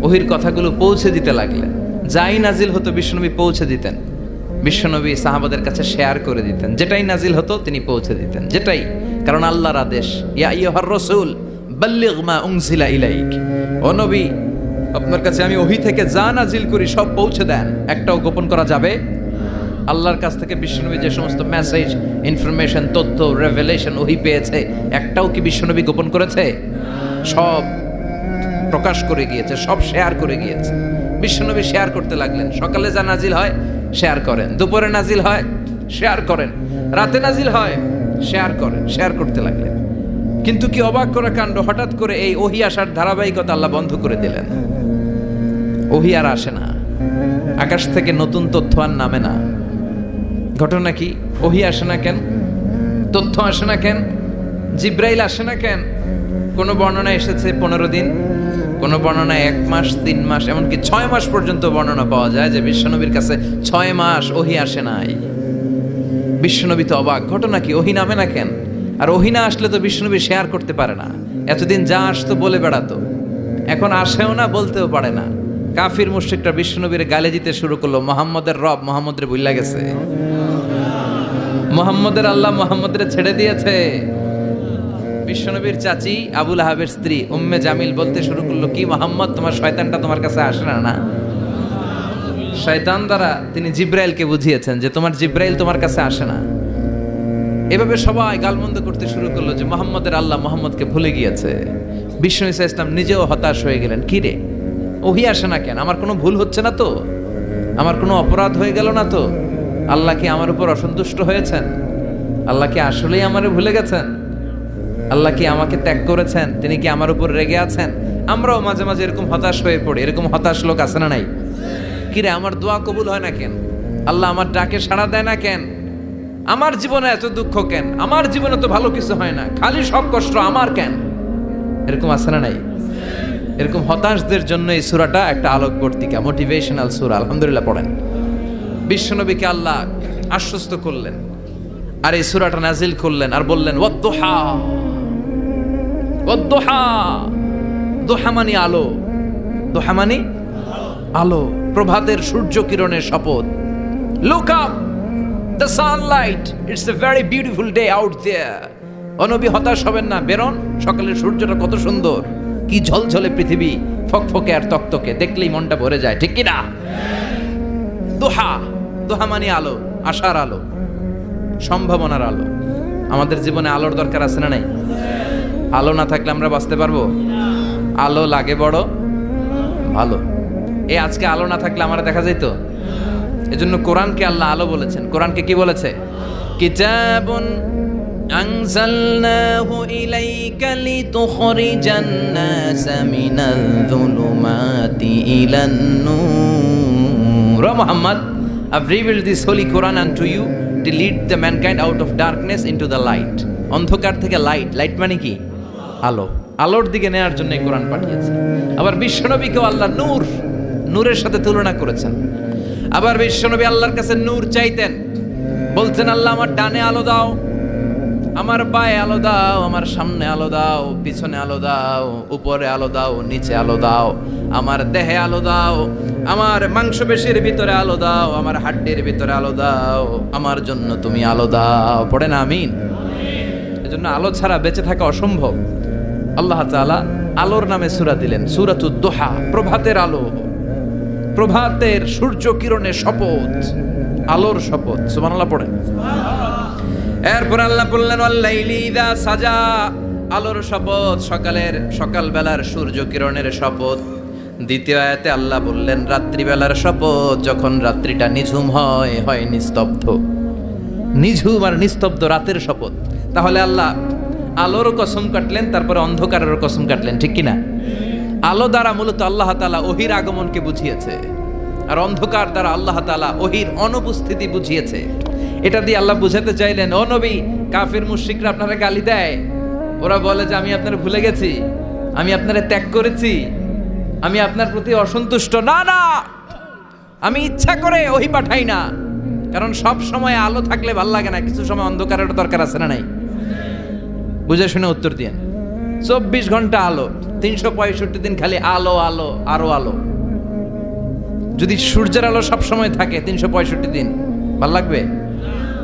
ওহীর কথাগুলো পৌঁছে দিতে লাগলেন। যাই নাজিল হতো বিষ্ণুনবী পৌঁছে দিতেন, বিশ্বনবী সাহাবাদের কাছে শেয়ার করে দিতেন। যেটাই নাজিল হতো তিনি পৌঁছে দিতেন, যেটাই, কারণ আল্লাহর আদেশ, ইয়া আইয়ুহার রাসূল বাল্লিগ মা উনজিলা ইলাইক, ও নবী আপনার কাছে আমি ওহী থেকে যা নাজিল করি সব পৌঁছে দেন, একটাও গোপন করা যাবে আল্লাহর কাছ থেকে বিশ্বনবী যে সমস্ত মেসেজ, ইনফরমেশন, তথ্য, রেভেলেশন ওহি পেয়েছে, একটাও কি বিশ্বনবী গোপন করেছে? সব প্রকাশ করে গিয়েছে, সব শেয়ার করে গিয়েছে। বিশ্বনবী শেয়ার করতে লাগলেন। সকালে যা নাজিল হয় শেয়ার করেন, দুপুরে নাজিল হয় শেয়ার করেন, রাতে নাজিল হয় শেয়ার করেন, শেয়ার করতে লাগলেন। কিন্তু কি অবাক করা কাণ্ড, হঠাৎ করে এই ওহি আসার ধারাবাহিকতা আল্লাহ বন্ধ করে দিলেন। ওহি আর আসে না, আকাশ থেকে নতুন তথ্য আর নামে না। ঘটনা কি? ওহি আসে না কেন? তথ্য আসে না কেন? জিব্রাইল আসে না কেন? কোন বর্ণনা এসেছে 15 দিন, কোন বর্ণনায় 1 মাস, 3 মাস, এমনকি 6 মাস পর্যন্ত বর্ণনা পাওয়া যায় যে বিশ্বনবীর কাছে 6 মাস ওহি আসে নাই। বিশ্বনবী তো অবাক, ঘটনা কি? ওহি নামে না কেন? আর ওহি না আসলে তো বিশ্বনবী শেয়ার করতে পারে না। এতদিন যা আসতো বলে বেড়াতো, এখন আসেও না, বলতেও পারে না। কাফির মুশরিকরা বিশ্বনবীর গালে দিতে শুরু করলো, মুহাম্মদের রব মুহাম্মদের ভুইলা গেছে, মুহাম্মদের আল্লাহ মুহাম্মদের ছেড়ে দিয়েছে। বিশ্বনবীর চাচি আবু লাহাবের স্ত্রী উম্মে জামিল বলতে শুরু করলো, কি মুহাম্মদ, তোমার শয়তানটা তোমার কাছে আসে না? না, শয়তান দ্বারা তিনি জিব্রাইলকে বুঝিয়েছেন যে তোমার জিব্রাইল তোমার কাছে আসে না। এভাবে সবাই গালমন্দ করতে শুরু করলো যে মুহাম্মদের আল্লাহ মুহাম্মদকে ভুলে গিয়েছে। বিশ্বনবী সাল্লাল্লাহু আলাইহি ওয়াসাল্লাম নিজেও হতাশ হয়ে গেলেন। কি রে, ওহি আসে না কেন? আমার কোনো ভুল হচ্ছে না তো? আমার কোনো অপরাধ হয়ে গেল না তো? আল্লাহ কি আমার উপর অসন্তুষ্ট হয়েছেন? আল্লাহ কি আসলেই আমারে ভুলে গেছেন? আল্লাহ কি আমাকে ত্যাগ করেছেন? তিনি কি আমার উপর রেগে আছেন? আমরাও মাঝে মাঝে এরকম হতাশ হয়ে পড়ি। এরকম হতাশ লোক আছে না নাই? কিরে, আমার দোয়া কবুল হয় না কেন? আল্লাহ আমার ডাকে সাড়া দেয় না কেন? আমার জীবনে এত দুঃখ কেন? আমার জীবনে তো ভালো কিছু হয় না, খালি সব কষ্ট আমার কেন? এরকম আছে না নাই? এরকম হতাশদের জন্য এই সূরাটা একটা আলোকবর্তিকা, মোটিভেশনাল সূরা। আলহামদুলিল্লাহ পড়েন। বিশ্বনবীকে আল্লাহ আশ্বস্ত করলেন আর এই সূরাটা নাজিল করলেন আর বললেন, ওয়াদ-দুহা, ওয়াদ-দুহা। দুহা মানে আলো, দুহা মানে আলো, প্রভাতের সূর্য কিরণের শপথ। Look up, the sunlight, it's a very beautiful day out there. ও নবী, হতাশ হবেন না, বেরোন, সকালের সূর্যটা কত সুন্দর, কি ঝলঝলে পৃথিবী, ফকফকে আর তকতকে, দেখলেই মনটা ভরে যায়, ঠিক কি না? দোহা, দোহা মানে আলো, আশার আলো, সম্ভাবনার আলো। আমাদের জীবনে আলোর দরকার আছে না নাই? আলো না থাকলে আমরা বাঁচতে পারবো? আলো লাগে বড় ভালো। এই আজকে আলো না থাকলে আমরা দেখা যাইত। এজন্য কোরআনকে আল্লাহ আলো বলেছেন। কোরআনকে কি বলেছে? কিতাবুন আনজালনাহু ইলাইকা লিতুখরিজান নাসা মিনাল যুলুমাতি ইলান নূর। Muhammad, I've revealed this holy Quran unto you to lead the mankind out of darkness into the light. অন্ধকার থেকে লাইট, লাইট মানে কি? আলো, আলোর দিকে নেয়ার জন্য এই কোরআন পাঠিয়েছে। আবার বিশ্বনবীকেও আল্লাহ নূর, নূরের সাথে তুলনা করেছেন। আবার বিশ্বনবী আল্লাহর কাছে নূর চাইতেন, বলতেন, আল্লাহ আমার ডানে আলো দাও, আমার পায়ে আলো দাও, আমার সামনে আলো দাও, পিছনে আলো দাও, উপরে আলো দাও, নিচে আলো দাও, আমার দেহে আলো দাও, আমার মাংসপেশির ভিতরে আলো দাও, আমার হাড্ডির ভিতরে আলো দাও, আমার জন্য তুমি আলো দাও। পড়ে না আমিন? এজন্য আলো ছাড়া বেঁচে থাকা অসম্ভব। আল্লাহ তাআলা আলোর নামে সূরা দিলেন, সূরাতুদ দুহা, প্রভাতের আলো, প্রভাতের সূর্য কিরণের শপথ, আলোর শপথ। সুবহানাল্লাহ পড়েন। এরপর আল্লাহ বললেন, ওয়াল্লাইলি ইযা সাজা, আলোর শপথ, সকালের, সকালবেলার সূর্য কিরণের শপথ। দ্বিতীয় আয়াতে আল্লাহ বললেন, রাত্রিবেলার শপথ, যখন রাত্রিটা নিঝুম হয়, হয় নিস্তব্ধ। নিঝুম আর নিস্তব্ধ রাতের শপথ। তাহলে আল্লাহ আলোর কসম কাটলেন, তারপরে অন্ধকারের কসম কাটলেন, ঠিক কিনা? আলো দ্বারা মূলত আল্লাহ তাআলা ওহির আগমনকে বুঝিয়েছে, আর অন্ধকার দ্বারা আল্লাহ তাআলা ওহির অনুপস্থিতি বুঝিয়েছে। এটা দিয়ে আল্লাহ বুঝাতে চাইলেন, ও নবী, কাফির মুশরিকরা আপনারা গালি দেয়, ওরা বলে যে আমি আপনারা ভুলে গেছি, আমি আপনারা ত্যাগ করেছি, আমি আপনার প্রতি অসন্তুষ্ট। না না, আমি ইচ্ছা করে ওহি পাঠাই না, কারণ সব সময় আলো থাকলে ভাল লাগে না, কিছু সময় অন্ধকারের দরকার আছে না নাই? বুঝে শুনে উত্তর দিয়েন। 24 ঘন্টা আলো, 365 দিন খালি আলো আলো আরো আলো। যদি সূর্যের আলো সব সময় থাকে 365 দিন, ভাল লাগবে?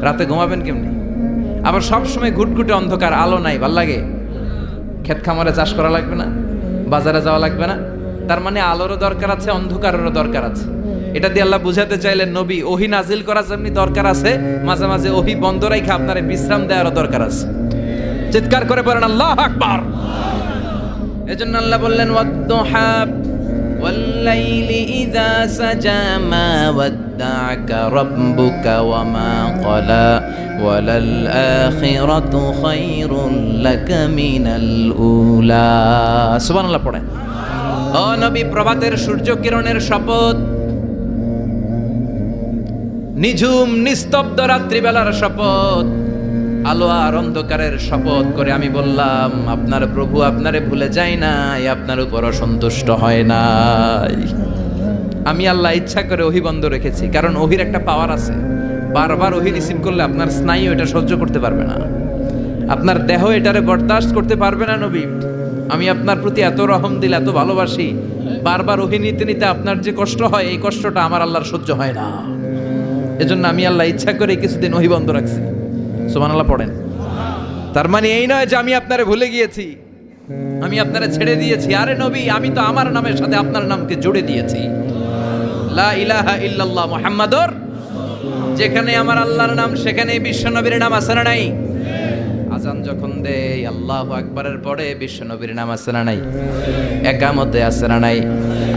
রাতে ঘুমাবেন কেমনি? আবার সব সময় ঘুটঘুটে অন্ধকার, আলো নাই, ভাল লাগে? ক্ষেত খামারে চাষ করা লাগবে না, বাজারে যাওয়া লাগবে না। তার মানে আলোরও দরকার আছে, অন্ধকারেরও দরকার আছে। এটা দিয়ে আল্লাহ বুঝাতে চাইলেন নবী ওহী নাজিল করা যেমনি দরকার আছে, মাঝে মাঝে ওহী বন্ধ রাইখা আপনারে বিশ্রাম দেওয়ারও দরকার আছে। চিৎকার করে বলেন আল্লাহু আকবার। এজন্য আল্লাহ বললেন ওয়াদ-দুহা ওয়াল-লাইলি ইযা সাজা মা ওয়াদ্দা'আকা রাব্বুকা ওয়া মা ক্বালা ওয়ালাল আখিরাতু খায়রুল লাকা মিনাল উলা। সুবহানাল্লাহ পড়েন। ও নবী, প্রভাতের সূর্য কিরণের শপথ, নিঝুম নিস্তব্ধ রাত্রিবেলার শপথ, আলো আর অন্ধকারের শপথ করে আমি বললাম আপনার প্রভু আপনারে ভুলে যায় নাই, আপনার উপর অসন্তুষ্ট হয় নাই। আমি আল্লাহ ইচ্ছা করে ওহী বন্ধ রেখেছি, কারণ ওহীর একটা পাওয়ার আছে। বারবার ওহী রিসিভ করলে আপনার স্নায়ু এটা সহ্য করতে পারবে না, আপনার দেহ এটারে বরদাস্ত করতে পারবে না। নবী, আমি আপনার প্রতি এত রহম দিল, এত ভালোবাসি, বারবার ওহী নিতে নিতে আপনার যে কষ্ট হয়, এই কষ্টটা আমার আল্লাহর সহ্য হয় না। এজন্য আমি আল্লাহ ইচ্ছা করে কিছুদিন ওহী বন্ধ রাখছি। সুবহানাল্লাহ পড়েন। তার মানে এই নয় যে আমি আপনারে ভুলে গিয়েছি, আমি আপনারে ছেড়ে দিয়েছি। আরে নবী, আমি তো আমার নামের সাথে আপনার নামকে জুড়ে দিয়েছি। লা ইলাহা ইল্লাল্লাহ মুহাম্মাদুর। যেখানে আমার আল্লাহর নাম সেখানেই বিশ্ব নবীর নাম আছে না নাই? আজান যখন দেই আল্লাহু আকবারের পরে বিশ্ব নবীর নাম আছে না নাই? একামতে আছে না নাই?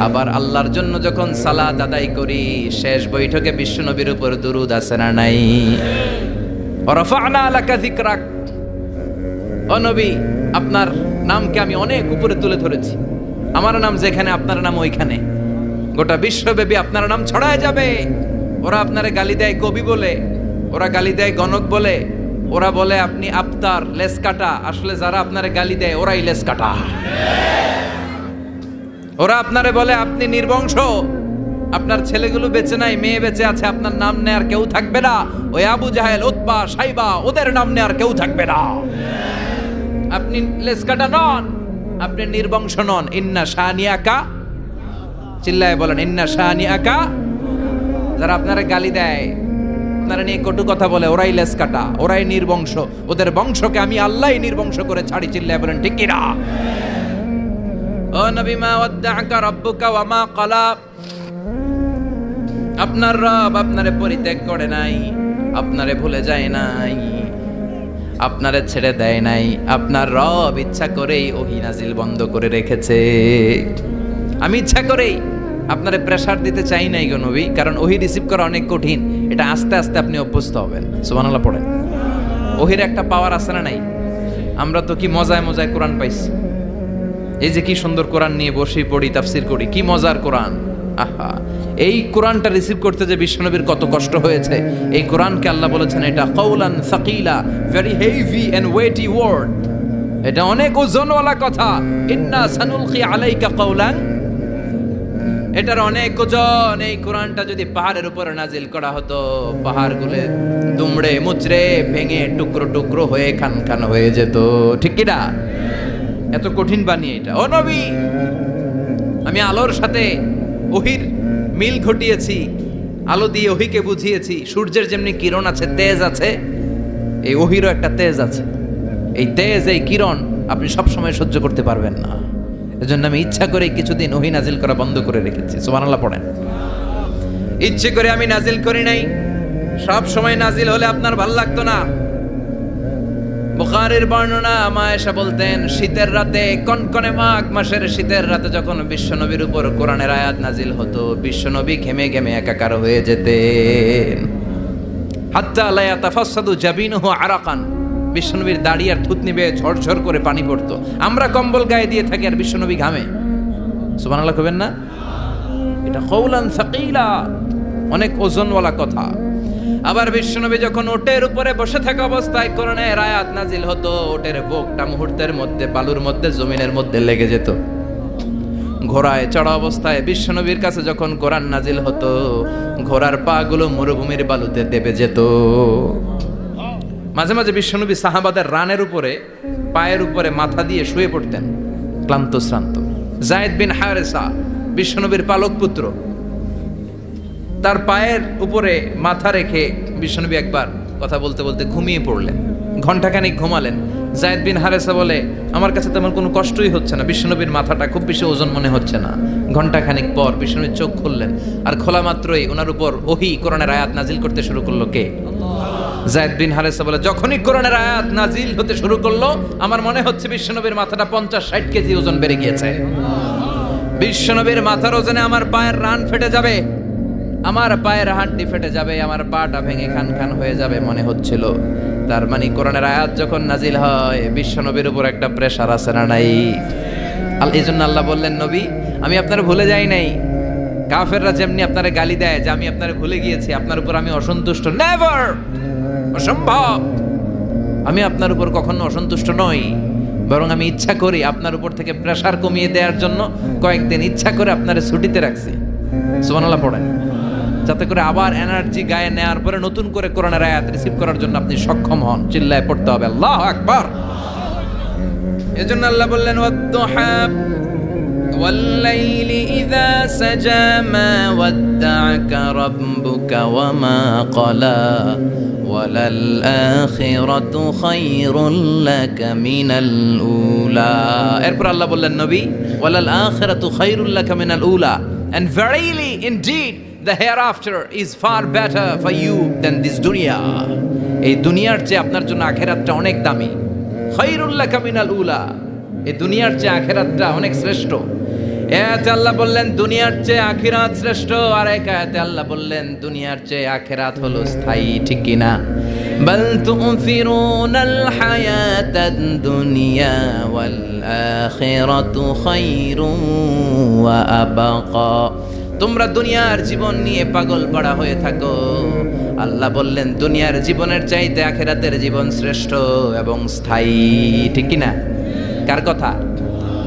আবার আল্লাহর জন্য যখন সালাত আদায় করি শেষ বৈঠকে বিশ্ব নবীর উপর দুরূদ আছে না নাই? রাফা'না লাকা যিকরাক। ও নবী, আপনার নামকে আমি অনেক উপরে তুলে ধরেছি। আমার নাম যেখানে আপনার নাম ওইখানে, গোটা বিশ্বব্যাপী আপনার নাম ছড়ায় যাবে। ওরা আপনারে গালি দেয় কবি বলে, ওরা গালি দেয় গণক বলে, ওরা বলে আপনি আফতার লেস কাটা। আসলে যারা আপনারে গালি দেয় ওরাই লেস কাটা। ওরা আপনারে বলে আপনি নির্বংশ, আপনার ছেলেগুলো বেঁচে নাই, মেয়ে বেঁচে আছে, আপনার নাম নেয়ার কেউ থাকবে না। ওই আবু জাহেল, উতবা, সাইবা, ওদের নাম নেয়ার কেউ থাকবে না। আপনি লেস কাটা নন, আপনি নির্বংশ নন। ইন্না শানিয়াকা, চিল্লায় বলেন ইন্না শানিয়াকা। যারা আপনারা গালি দেয়, আপনারা নিয়ে কটু কথা বলে, ওরাই লেস কাটা, ওরাই নির্বংশ, ওদের বংশকে আমি আল্লাহই নির্বংশ করে ছাড়ি। চিল্লায় বলেন ঠিক কি না? ও নবী, মা ওয়াদ্দা'আকা রাব্বুকা ওয়া মা ক্বালা। আপনার রব আপনারে পরিত্যাগ করে নাই, আপনারে ভুলে যায় নাই, আপনারে ছেড়ে দেয় নাই। আপনার রব ইচ্ছা করেই ওহী নাজিল বন্ধ করে রেখেছে। আমি ইচ্ছা করেই আপনারে প্রেসার দিতে চাই নাই গো নবী, কারণ ওহী রিসিভ করা অনেক কঠিন। এটা আস্তে আস্তে আপনি অভ্যস্ত হবেন। সুবহানাল্লাহ পড়েন। ওহীর একটা পাওয়ার আছে না নাই? আমরা তো কি মজায় মজায় কোরআন পাইছি। এই যে কি সুন্দর কোরআন নিয়ে বসে পড়ি, তাফসীর করি, কি মজার কোরআন। আহা, এই কোরআনটা রিসিভ করতে যে বিশ্বনবীর কত কষ্ট হয়েছে। এই কোরআনকে আল্লাহ বলেছেন এটা কাউলান সাকিলা, very heavy and weighty word. এটা অনেক ওজনওয়ালা কথা। ইন্না সানুলকি আলাইকা কাউলান, এটার অনেক ওজন। এই কোরআনটা যদি পাহাড়ের উপরে নাজিল করা হতো, পাহাড়গুলো দুমড়ে মুচড়ে ভেঙে টুকরো টুকরো হয়ে খান খান হয়ে যেত। ঠিক কি না? এত কঠিন বানিয়ে এটা। ও নবী, আমি আলোর সাথে ওহীর মিল ঘটিয়েছি, আলো দিয়ে ওহীকে বুঝিয়েছি। সূর্যের যেমনি কিরণ আছে, তেজ আছে, এই ওহীরও একটা তেজ আছে। এই তেজ, এই কিরণ আপনি সব সময় সহ্য করতে পারবেন না। এজন্য আমি ইচ্ছা করে কিছুদিন ওহী নাজিল করা বন্ধ করে রেখেছি। সুবহানাল্লাহ পড়েন। ইচ্ছে করে আমি নাজিল করি নাই। সব সময় নাজিল হলে আপনার ভালো লাগতো না। বুখারীর বর্ণনা, মা আয়েশা বলতেন শীতের রাতে, কনকনে মাঘ মাসের শীতের রাতে যখন বিশ্বনবীর উপর কোরআনের আয়াত নাজিল হতো, বিশ্বনবী ঘেমে ঘেমে একাকার হয়ে যেতেন। হাত্তা লা ইয়াতাফাসসাদু জাবিনুহু আরাকান, বিশ্বনবীর দাড়ি আর থুতনি বেয়ে ঝরঝর করে পানি পড়তো। আমরা কম্বল গায়ে দিয়ে থাকি আর বিশ্বনবী ঘামে। সুবহানাল্লাহ কইবেন না? এটা কওলান সাকিলা, অনেক ওজনওয়ালা কথা। আবার বিশ্বনবী যখন ওটের উপরে বসে থাকা অবস্থায় কোরআনের আয়াত নাজিল হতো, ওটের বুকটা মুহূর্তের মধ্যে বালুর মধ্যে, জমিনের মধ্যে লেগে যেত। ঘোড়ায় চড়া অবস্থায় বিশ্বনবীর কাছে যখন কোরআন নাজিল হতো, ঘোড়ার পা গুলো মরুভূমির বালুতে দেবে যেত। মাঝে মাঝে বিশ্বনবী সাহাবাদের রানের উপরে, পায়ের উপরে মাথা দিয়ে শুয়ে পড়তেন, ক্লান্ত শ্রান্ত। যায়েদ বিন হারেসা, বিশ্বনবীর পালক পুত্র, তার পায়ের উপরে মাথা রেখে বিশ্বনবী একবার কথা বলতে বলতে ঘুমিয়ে পড়লেন। ঘন্টাখানিক ঘুমালেন। যায়েদ বিন হারেসা বলে, আমার কাছে তেমন কোনো কষ্টই হচ্ছে না, বিশ্বনবীর মাথাটা খুব বেশি ওজন মনে হচ্ছে না। ঘন্টাখানিক পর বিশ্বনবীর চোখ খুললেন, আর খোলা মাত্রই ওনার উপর ওহী কোরআনের আয়াত নাজিল করতে শুরু করলো। কে? যায়েদ বিন হারেসা বলে, যখনই কোরআনের আয়াত নাজিল হতে শুরু করলো, আমার মনে হচ্ছে বিশ্বনবীর মাথাটা 50-60 কেজি ওজন বেড়ে গিয়েছে। বিশ্বনবীর মাথার ওজনে আমার পায়ের রান ফেটে যাবে, আমার পায়ের হাড্ডি ফেটে যাবে, আমার পাটা ভেঙে খান খান হয়ে যাবে মনে হচ্ছিল। তার মানে কোরআনের আয়াত যখন নাজিল হয়, বিশ্বনবীর উপর একটা প্রেশার আছে না নাই? এই জন্য আল্লাহ বললেন, নবী আমি আপনার ভুলে যাই নাই। কাফেররা যেমনি আপনারে গালি দেয় যে আমি আপনারে ভুলে গিয়েছি, আপনার উপর আমি অসন্তুষ্ট, নেভার, অসম্ভব। আমি আপনার উপর কখনো অসন্তুষ্ট নই, বরং আমি ইচ্ছা করি আপনার উপর থেকে প্রেশার কমিয়ে দেওয়ার জন্য কয়েকদিন ইচ্ছা করে আপনারে ছুটিতে রাখছি। সুবহানাল্লাহ পড়েন, যাতে করে আবার এনার্জি গায়ে নেওয়ার পরে নতুন করে কোরআনের আয়াত রিসিভ করার জন্য আপনি সক্ষম হন। চিল্লায় পড়তে হবে আল্লাহু আকবার। এজন্য আল্লাহ বললেন, ওয়াদ-দুহা ওয়াল-লাইলি ইযা সাজা মা ওয়াদ্দা'আকা রাব্বুকা ওয়া মা ক্বালা ওয়ালাল আখিরাতু খায়রুল লাকা মিনাল উলা। এরপর আল্লাহ বললেন, নবী ওয়ালাল আখিরাতু খায়রুল লাকা মিনাল উলা, and verily indeed the hereafter is far better for you than this dunya. এই দুনিয়ার চেয়ে আপনার জন্য আখিরাতটা অনেক দামি। খায়রুল লাকা মিনাল উলা, এই দুনিয়ার চেয়ে আখিরাতটা অনেক শ্রেষ্ঠ। এতে আল্লাহ বললেন দুনিয়ার চেয়ে আখিরাত শ্রেষ্ঠ, আর এক আয়াতে আল্লাহ বললেন দুনিয়ার চেয়ে আখিরাত হলো স্থায়ী। ঠিক কি না? বাল তুফিরুনাল হায়াতাদ দুনিয়া ওয়াল আখিরাতু খায়রুন ওয়া আবাকা। তোমরা দুনিয়ার জীবন নিয়ে পাগল পাড়া হয়ে থাকো, আল্লাহ বললেন দুনিয়ার জীবনের চাইতে আখিরাতের জীবন শ্রেষ্ঠ এবং স্থায়ী। ঠিক কি না? কার কথা?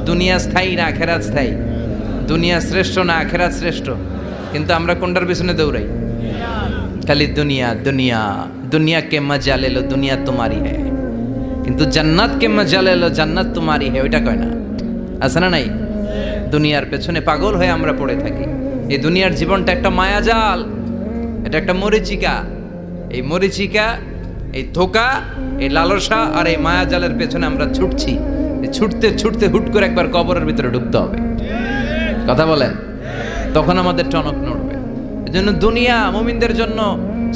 দুনিয়া স্থায়ী না আখিরাত স্থায়ী? দুনিয়া শ্রেষ্ঠ না আখিরাত শ্রেষ্ঠ? কিন্তু আমরা কোনটার পিছনে দৌড়াই? খালি দুনিয়া দুনিয়া। দুনিয়া কে মজা লে লো, দুনিয়া তোমারই হ্যায়, কিন্তু জান্নাত কে মজা লে লো, জান্নাত তোমারই হ্যায়, ওইটা কয় না? আছে না নাই? দুনিয়ার পেছনে পাগল হয়ে আমরা পড়ে থাকি। এই দুনিয়ার জীবনটা একটা মায়াজাল, এটা একটা মরিচিকা। এই মরিচিকা, এই ধোঁকা, এই লালসা আর এই মায়াজালের পেছনে আমরা ছুটছি। ছুটতে ছুটতে হুট করে একবার কবরের ভিতরে ঢুকতে হবে। কথা বলেন, তখন আমাদের টনক নড়বে। এজন্য দুনিয়া মুমিনদের জন্য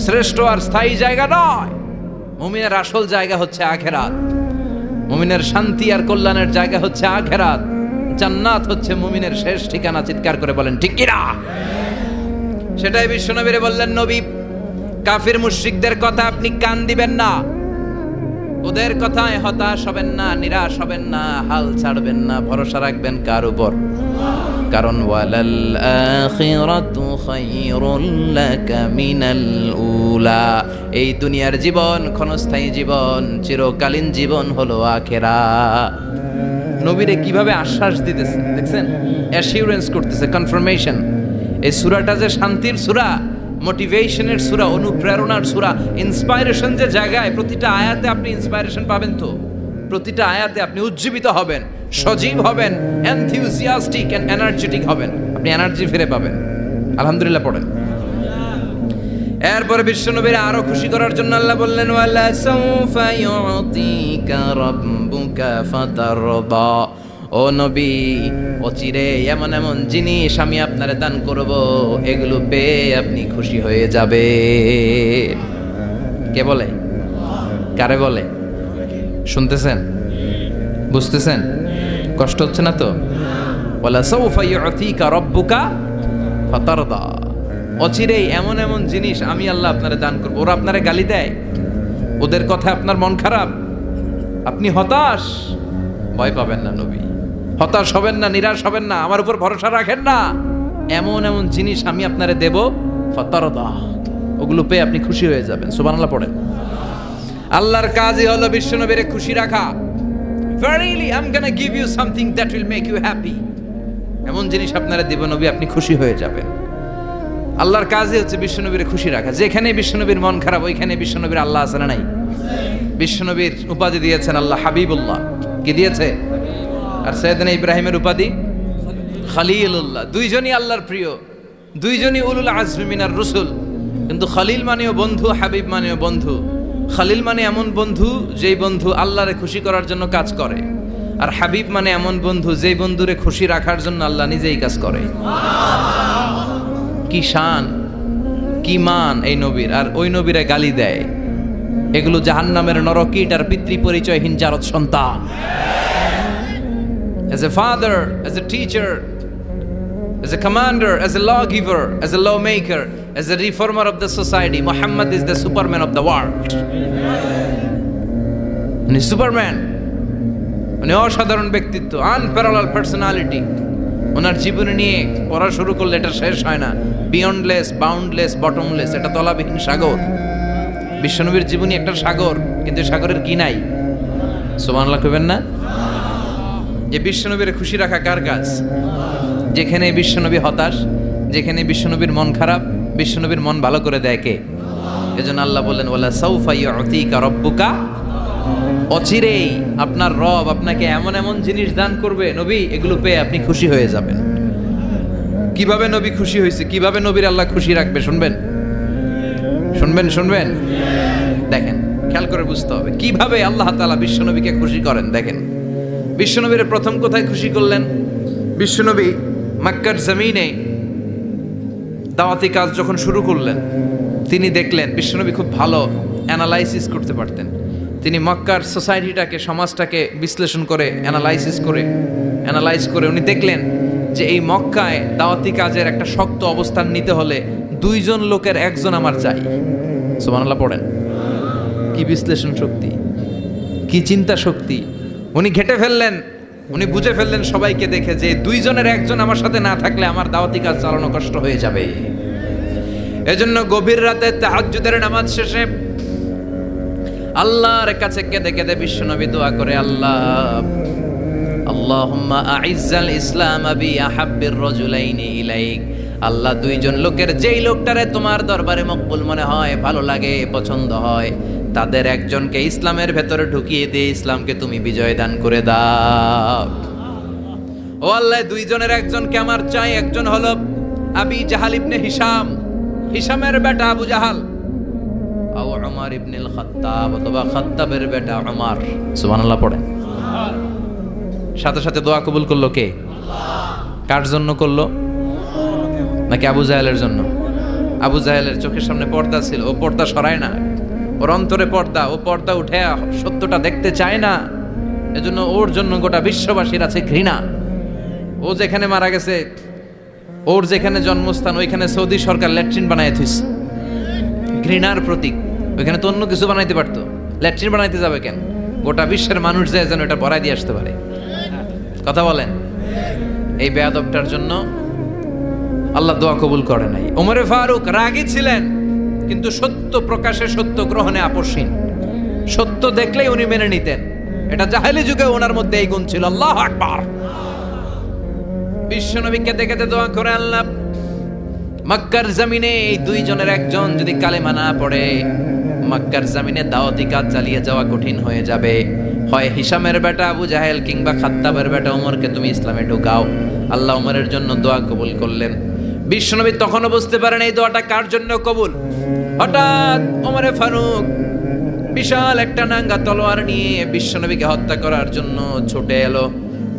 শ্রেষ্ঠ আর স্থায়ী জায়গা নয়। মুমিনের আসল জায়গা হচ্ছে আখিরাত। মুমিনের শান্তি আর কল্যাণের জায়গা হচ্ছে আখিরাত। জান্নাত হচ্ছে মুমিনের শেষ ঠিকানা। চিৎকার করে বলেন ঠিক কি না? সেটাই বিশ্বনবীরে বললেন, নবী কাফির মুশরিকদের কথা আপনি কান দিবেন না, ওদের কথায় হতাশ হবেন না, নিরাশ হবেন না, হাল ছাড়বেন না, ভরসা রাখবেন কার উপর? কারণ ওয়ালাল আখিরাতু খায়রুল লাকা মিনাল উলা। এই দুনিয়ার জীবন ক্ষণস্থায়ী জীবন, চিরকালীন জীবন হলো আখিরাত। নবীরে কিভাবে আশ্বাস দিতেছে দেখছেন? অ্যাসিউরেন্স করতেছে, কনফার্মেশন। এই সূরাটা যে শান্তির সূরা, মোটিভেশনের সূরা, অনুপ্রেরণার সূরা, ইন্সপাইরেশন যে জায়গায়, প্রতিটা আয়াতে আপনি ইন্সপাইরেশন পাবেন। তো প্রতিটা আয়াতে আপনি উজ্জীবিত হবেন, সজীব হবেন, এনথিউজিয়াস্টিক এন্ড এনার্জেটিক হবেন, আপনি এনার্জি ফিরে পাবেন। আলহামদুলিল্লাহ পড়েন। এরপরে বিশ্বনবীর আরো খুশি করার জন্য আল্লাহ বললেন, ওয়ালা সাউফা ইউতিকা রাব্বুকা ফাতারদা। ও নবী, অচিরে এমন এমন জিনিস আমি আপনারে দান করব, এগুলো পেয়ে আপনি খুশি হয়ে যাবে। কে বলে? কারে বলে? শুনতেছেন? বুঝতেছেন? কষ্ট হচ্ছে না তো? ওয়ালা সাউফা ইউতিকা রাব্বুকা ফাতারদা। অচিরেই এমন এমন জিনিস আমি আল্লাহ আপনারে দান করব। ওরা আপনারে গালি দেয়, ওদের কথা আপনার মন খারাপ, আপনি হতাশ, ভয় পাবেন না নবী, হতাশ হবেন না, নিরাশ হবেন না, আমার উপর ভরসা রাখেন না। এমন এমন জিনিস আমি আপনারে দেব, ফাতারদা, ওগুলো পেয়ে আপনি খুশি হয়ে যাবেন। সুবহানাল্লাহ পড়েন। আল্লাহর কাজই হলো বিশ্বনবীরে খুশি রাখা। Verily I'm gonna give you something that will make you happy. এমন জিনিস আপনারা দেব নবী, আপনি খুশি হয়ে যাবেন। আল্লাহর কাজই হচ্ছে বিশ্বনবীরে খুশি রাখা। যেখানে বিশ্বনবীর মন খারাপ, ওইখানে বিশ্বনবীর আল্লাহ আছে না নাই? বিশ্বনবীর উপাধি দিয়েছেন আল্লাহ হাবিবুল্লাহ। কি দিয়েছে? আর সাইয়েদনা ইব্রাহিমের উপাধি খলিলুল্লাহ। দুইজনই আল্লাহর প্রিয়, দুইজনই উলুল আজমি মিনার রসুল। কিন্তু খলিল মানেও বন্ধু, হাবিব মানেও বন্ধু। খালিল মানে এমন বন্ধু যেই বন্ধু আল্লাহরে খুশি করার জন্য কাজ করে, আর হাবিব মানে এমন বন্ধু যেই বন্ধুরে খুশি রাখার জন্য আল্লাহ নিজেই কাজ করে। কি শান, কি মান এই নবীর, আর ওই নবীরে গালি দেয়। এগুলো জাহান্নামের নরকীট আর পিতৃ পরিচয়হীন জারদ সন্তান। As a father, as a teacher, as a commander, as a lawgiver, as a lawmaker, as a reformer of the society, Muhammad is the Superman of the world. উনি সুপারম্যান, উনি অসাধারণ ব্যক্তিত্ব, আনপ্যারালাল পার্সোনালিটি। ওনার জীবনী নিয়ে পড়া শুরু করলে এটা শেষ হয় না। বিয়ন্ডলেস, বাউন্ডলেস, বটমলেস, এটা তলাবিহীন সাগর। বিশ্বনবীর জীবনী একটা সাগর, কিন্তু সাগরের কি নাই? সুবহানাল্লাহ কইবেন না? যে বিশ্বনবীর খুশি রাখা কার কাজ? যেখানে বিশ্বনবী হতাশ, যেখানে বিশ্বনবীর মন খারাপ, বিশ্বনবীর মন ভালো করে দেয় কে? এজন্য আল্লাহ বললেন ওয়ালা সাউফা ইউতিকা রাব্বুকা, অচিরেই আপনার রব আপনাকে এমন এমন জিনিস দান করবে নবী, এগুলো পেয়ে আপনি খুশি হয়ে যাবেন। কিভাবে নবী খুশি হয়েছে, কিভাবে নবীর আল্লাহ খুশি রাখবে শুনবেন, শুনবেন, শুনবেন। দেখেন, খেয়াল করে বুঝতে হবে কিভাবে আল্লাহ তাআলা বিশ্বনবীকে খুশি করেন। দেখেন, বিশ্বনবীর প্রথম কোথায় খুশি করলেন? বিশ্বনবী মক্কার জমিনে দাওয়াতি কাজ যখন শুরু করলেন, তিনি দেখলেন বিশ্বনবী খুব ভালো অ্যানালাইসিস করতে পারতেন। তিনি মক্কার সোসাইটিটাকে, সমাজটাকে বিশ্লেষণ করে অ্যানালাইজ করে উনি দেখলেন যে এই মক্কায় দাওয়াতি কাজের একটা শক্ত অবস্থান নিতে হলে 2 জন লোকের 1 জন আমার চাই। সুবহানাল্লাহ পড়েন। কি বিশ্লেষণ শক্তি, কি চিন্তা শক্তি! উনি ঘেটে ফেললেন, উনি বুঝে ফেললেন সবাইকে দেখে যে 2 জনের 1 জন আমার সাথে না থাকলে আমার দাওয়াতি কাজ চালানো কষ্ট হয়ে যাবে। এজন্য গভীর রাতে তাহাজ্জুদের নামাজ শেষে আল্লাহর কাছে কেঁদে কেঁদে বিশ্বনবী দোয়া করে, আল্লাহুম্মা আইজ্জাল ইসলাম বি আহাব্বির রাজুলাইনি ইলাইক। আল্লাহ 2 জন লোকের, যেই লোকটারে তোমার দরবারে মকবুল মনে হয়, ভালো লাগে, পছন্দ হয়, তাদের একজনকে ইসলামের ভেতরে ঢুকিয়ে দিয়ে ইসলামকে তুমি বিজয় দান করে দাও। ও আল্লাহ, 2 জনের 1 জনকে আমার চাই। একজন হলো আবি জাহাল ইবনে হিশাম, হিশামের বেটা আবু জাহাল, আও উমর ইবনে আল খাত্তাব, অথবা খাত্তাবের বেটা উমর। সুবহানাল্লাহ পড়েন। সাথে সাথে দোয়া কবুল করলো কে? আল্লাহ। কার জন্য করলো? নাকি আবু জাহেলের জন্য? আবু জাহেলের চোখের সামনে পর্দা ছিল, ও পর্দা সরায় না। ওর অন্তরে পর্দা, ও পর্দা উঠে সত্যটা দেখতে চায় না। এজন্য ওর জন্য গোটা বিশ্ববাসীর আছে ঘৃণা। ও যেখানে মারা গেছে, ওর যেখানে জন্মস্থান, ওইখানে সৌদি সরকার ল্যাট্রিন বানায় থুইছে, ঘৃণার প্রতীক। ওইখানে তো অন্য কিছু বানাইতে পারতো, ল্যাট্রিন বানাইতে যাবে কেন? গোটা বিশ্বের মানুষ যায় যেন এটা ভরাই দিয়ে আসতে পারে। কথা বলেন। এই বেয়াদবটার জন্য আল্লাহ দোয়া কবুল করে নাই। ওমরে ফারুক রাগী ছিলেন, কিন্তু সত্য প্রকাশে, সত্য গ্রহণে আপোষহীন। সত্য দেখলেই উনি মেনে নিতেন। এটা জাহেলি যুগে ওনার মধ্যে এই গুণ ছিল। আল্লাহু আকবার। বিশ্বনবী কেঁদে কেঁদে দোয়া করে, আল্লাহ, মক্কার জমিনে এই 2 জনের 1 জন যদি কালেমা না পড়ে, মক্কার জমিনে দাওয়াতি কাজ চালিয়ে যাওয়া কঠিন হয়ে যাবে। হয় হিশামের বেটা আবু জাহেল কিংবা খাত্তাবের বেটা ওমরকে তুমি ইসলামে ঢুকাও। আল্লাহ ওমরের জন্য দোয়া কবুল করলেন। বিশ্বনবী তখনও বুঝতে পারেন এই দোয়াটা কার জন্য কবুল। হঠাৎ ওমরে ফারুক বিশাল একটা নাঙ্গা তলোয়ার নিয়ে বিশ্বনবীকে হত্যা করার জন্য ছুটে এলো।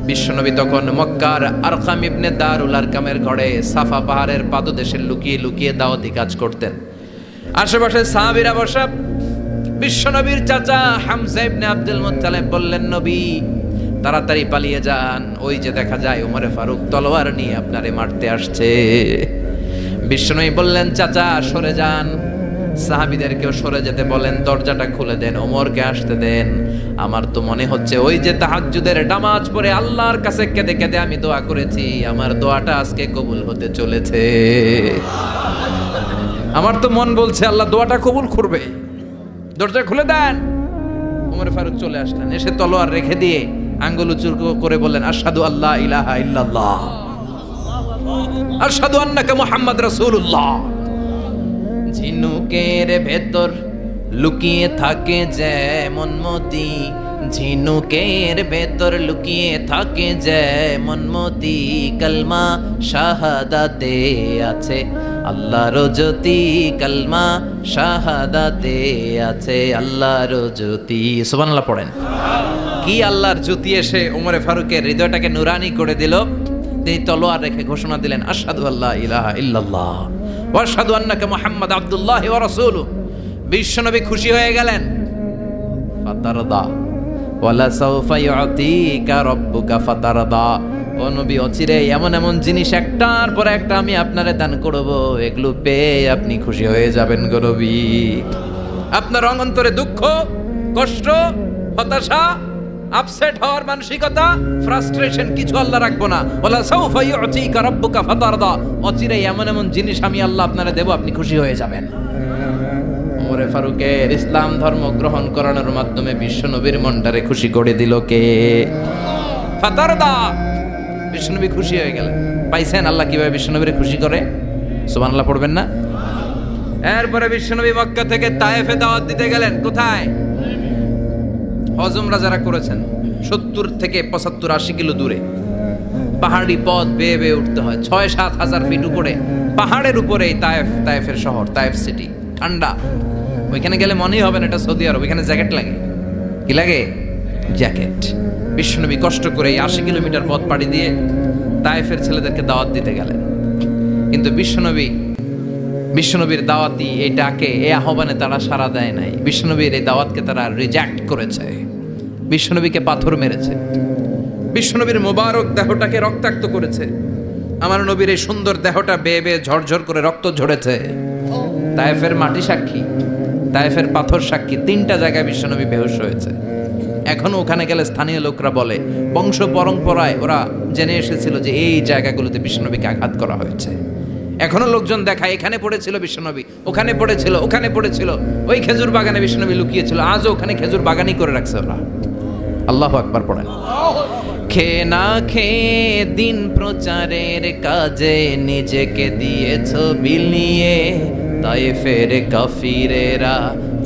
বিশ্বনবী তখন মক্কার আরকাম ইবনে দারুল আরকামের ঘরে সাফা পাহাড়ের পাদদেশে লুকিয়ে লুকিয়ে দাওয়াতি কাজ করতেন। আশেপাশে সাহাবীরা বসা। বিশ্বনবীর চাচা হামজা ইবনে আব্দুল মুত্তালিব বললেন, নবী তাড়াতাড়ি পালিয়ে যান, ওই যে দেখা যায় ওমরে ফারুক তলোয়ার নিয়ে আপনারে মারতে আসছে। বিশ্বনবী বললেন, চাচা সরে যান। সাহাবীদেরকেও সরে যেতে বলেন, দরজাটা খুলে দেন, ওমরকে আসতে দেন। আমার তো মনে হচ্ছে ওই যে তাহাজ্জুদের নামাজ পড়ে আল্লাহর কাছে কেঁদে কেঁদে আমি দোয়া করেছি, আমার দোয়াটা আজকে কবুল হতে চলেছে। আমার তো মন বলছে আল্লাহ দোয়াটা কবুল করবে। দরজা খুলে দেন। ওমর ফারুক চলে আসলেন, এসে তলোয়ার রেখে দিয়ে আঙ্গুল উঁচু করে বললেন, আশহাদু আল্লা ইলাহা ইল্লাল্লাহ, আশহাদু আন্নাকা মুহাম্মদ রাসূলুল্লাহ। ঝিনুকের ভেতর লুকিয়ে থাকে যেমন মতি, ঝিনুকের ভেতর লুকিয়ে থাকে যেমন মতি, কালমা শাহাদাতে আছে আল্লাহর জ্যোতি, কালমা শাহাদাতে আছে আল্লাহর জ্যোতি। সুবহানাল্লাহ পড়েন। কি আল্লাহর জ্যোতি এসে ওমরে ফারুকের হৃদয়টাকে নুরানি করে দিল। তিনি তলোয়ার রেখে ঘোষণা দিলেন, আশহাদু আল্লা ইলাহা ইল্লাল্লাহ ওয়া আশহাদু আন্নাকা মুহাম্মাদ আবদুল্লাহি ওয়া রাসূলুহু। বিশ্বনবী খুশি হয়ে গেলেন। ফাতারদা ওয়ালা সাউফা ইউতিকা রাব্বুকা ফাতারদা। ও নবী, অচিরে এমন এমন জিনিস একটার পর একটা আমি আপনারে দান করব, এগুলো পেয়ে আপনি খুশি হয়ে যাবেন গো নবী। আপনার অন্তরে দুঃখ, কষ্ট, হতাশা, আপসেট হওয়ার মানসিকতা, ফ্রাস্ট্রেশন কিছু আল্লাহ রাখবো না। ওয়ালা সাউফা ইউতিকা রাব্বুকা ফাতারদা। অচিরে এমন এমন জিনিস আমি আল্লাহ আপনারে দেব, আপনি খুশি হয়ে যাবেন। ওমরে ফারুকের ইসলাম ধর্ম গ্রহণ করানোর মাধ্যমে বিশ্বনবীর মনটারে খুশি করে দিল কে? ফাতারদা। বিশ্বনবী খুশি হয়ে গেলেন। পাইছেন আল্লাহ কিভাবে বিশ্বনবীরে খুশি করে? সুবহানাল্লাহ পড়বেন না? এরপরে বিশ্বনবী মক্কা থেকে তায়েফে দাওয়াত দিতে গেলেন। কোথায়? হজ উমরা যারা করেছেন 70 থেকে 75 80 কিলো দূরে পাহাড়ি পথ বেয়ে বেয়ে উঠতে হয়। 6-7 হাজার ফিট উপরে পাহাড়ের উপরে তায়েফের শহর, তায়েফ সিটি। ঠান্ডা। ওইখানে গেলে মনেই হবে না এটা সৌদি আরব। ওইখানে জ্যাকেট লাগে। কি লাগে? জ্যাকেট। বিশ্বনবী কষ্ট করে 80 কিলোমিটার পথ পাড়ি দিয়ে তায়েফের ছেলেদেরকে দাওয়াত দিতে গেলেন। কিন্তু বিশ্বনবীর দাওয়াতি এই ডাকে, এই আহ্বানে তারা সাড়া দেয় নাই। বিশ্বনবীর এই দাওয়াতকে তারা রিজেক্ট করেছে। বিশ্বনবীকে পাথর মেরেছে। বিশ্বনবীর মোবারক দেহটাকে রক্তাক্ত করেছে। আমার নবীর এই সুন্দর দেহটা বেয়ে বেয়ে ঝরঝর করে রক্ত ঝরেছে। তায়েফের মাটি সাক্ষী, তায়েফের পাথর সাক্ষী। 3টা জায়গায় বিশ্বনবী বেহুশ হয়েছে। এখনো ওখানে গেলে স্থানীয় লোকরা বলে, বংশ পরম্পরায় ওরা জেনে এসেছিল যে এই জায়গাগুলোতে বিশ্বনবীকে আঘাত করা হয়েছে। এখনো লোকজন দেখায়, এখানে পড়েছিল বিশ্বনবী, ওখানে পড়েছিল, ওখানে পড়েছিল, ওই খেজুর বাগানে বিশ্বনবী লুকিয়েছিল। আজও ওখানে খেজুর বাগানই করে রাখছে ওরা। আল্লাহু আকবার পড়েন। খেয়ে না খেয়ে দিন প্রচারের কাজে নিজেকে দিয়েছ বিলিয়ে, তায়েফের কাফিরেরা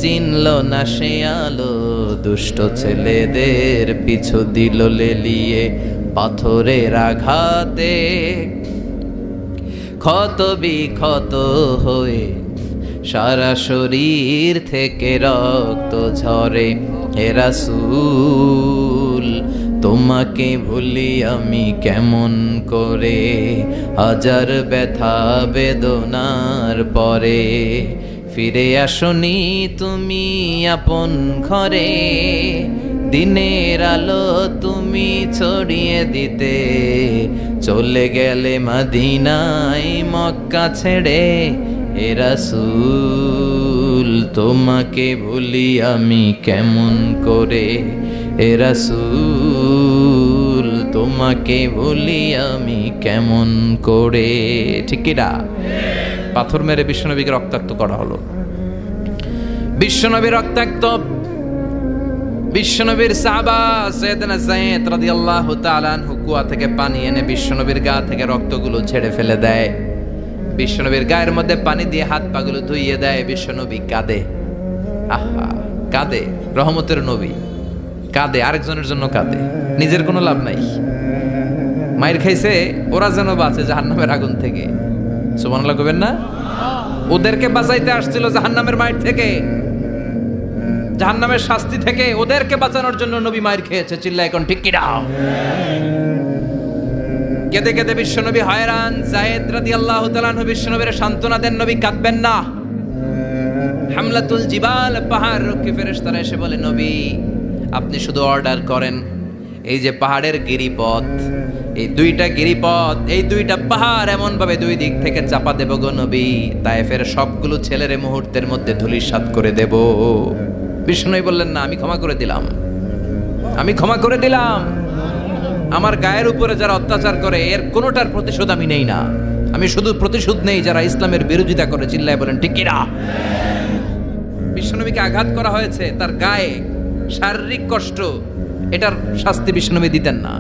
চিনল না সে আলো, দুষ্ট ছেলেদের পিছু দিল লেলিয়ে, পাথরের আঘাতে ক্ষত বিক্ষত হয়ে সারা শরীর থেকে রক্ত ঝরে। হে রাসূল, তোমাকে ভুলি আমি কেমন করে, হাজার ব্যথা বেদনার পরে ফিরে আসনি তুমি আপন ঘরে, দিনের আলো তুমি ছড়িয়ে দিতে, চলে গেলে মদিনায় মক্কা ছেড়ে। হে রাসূল, তোমাকে ভুলি আমি কেমন করে, হে রাসূল, তোমাকে ভুলি আমি কেমন করে। ঠিক কি না? পাথর মেরে বিশ্বনবীকে রক্তাক্ত করা হলো। বিশ্বনবী রক্তাক্ত। বিশ্বনবীর সাহাবা সাইয়েদনা যায়েদ রাদিয়াল্লাহু তাআলা আনহু কুয়া থেকে পানি এনে বিশ্বনবীর গা থেকে রক্তগুলো ছেড়ে ফেলে দেয়। বিশ্বনবীর গায়ের মধ্যে পানি দিয়ে হাত পাগুলো ধুইয়ে দেয়। বিশ্বনবী কাঁদে। আহা, কাঁদে। রহমতের নবী কাঁদে, আরেকজনের জন্য কাঁদে, নিজের কোনো লাভ নাই। মায়ের খাইছে, ওরা যেন বাঁচে জাহান্নামের আগুন থেকে। সুবহানাল্লাহ কইবেন না? ওদেরকে বাঁচাইতে আসছিল জাহান্নামের মায়ের থেকে, জাহান্নামের শাস্তি থেকে। ওদেরকে বাঁচানোর জন্য নবী মায়ের খেয়েছে। চিল্লা এখন ঠিক কি না? কেঁদে কেঁদে বিশ্বনবী হয়রান। যায়েদ রাদিয়াল্লাহু তাআলা আনহু বিশ্বনবীর সান্ত্বনা দেন, নবী কাঁদবেন না। হামলাতুল জিবাল, পাহাড় রক্ষী ফেরেশতারা এসে বলে, নবী আপনি শুধু অর্ডার করেন, এই যে পাহাড়ের গিরিপথ, এই 2টা গিরিপথ, এই 2টা পাহাড় এমন ভাবে 2 দিক থেকে চাপা দেব গো নবী, তায়েফের সবগুলো ছেলেরে মুহূর্তের মধ্যে ধূলিসাৎ করে দেব। বিষ্ণু বললেন, না, আমি ক্ষমা করে দিলাম, আমি ক্ষমা করে দিলাম। আমার গায়ের উপরে যারা অত্যাচার করে এর কোনোটার প্রতিশোধ আমি নেই না। আমি শুধু প্রতিশোধ নেই যারা ইসলামের বিরোধিতা করে। চিল্লায় বলেন ঠিক কি না? বিশ্বনবীকে আঘাত করা হয়েছে, তার গায়ে শারীরিক কষ্ট, এটার শাস্তি বিশ্বনবী দিতেন না,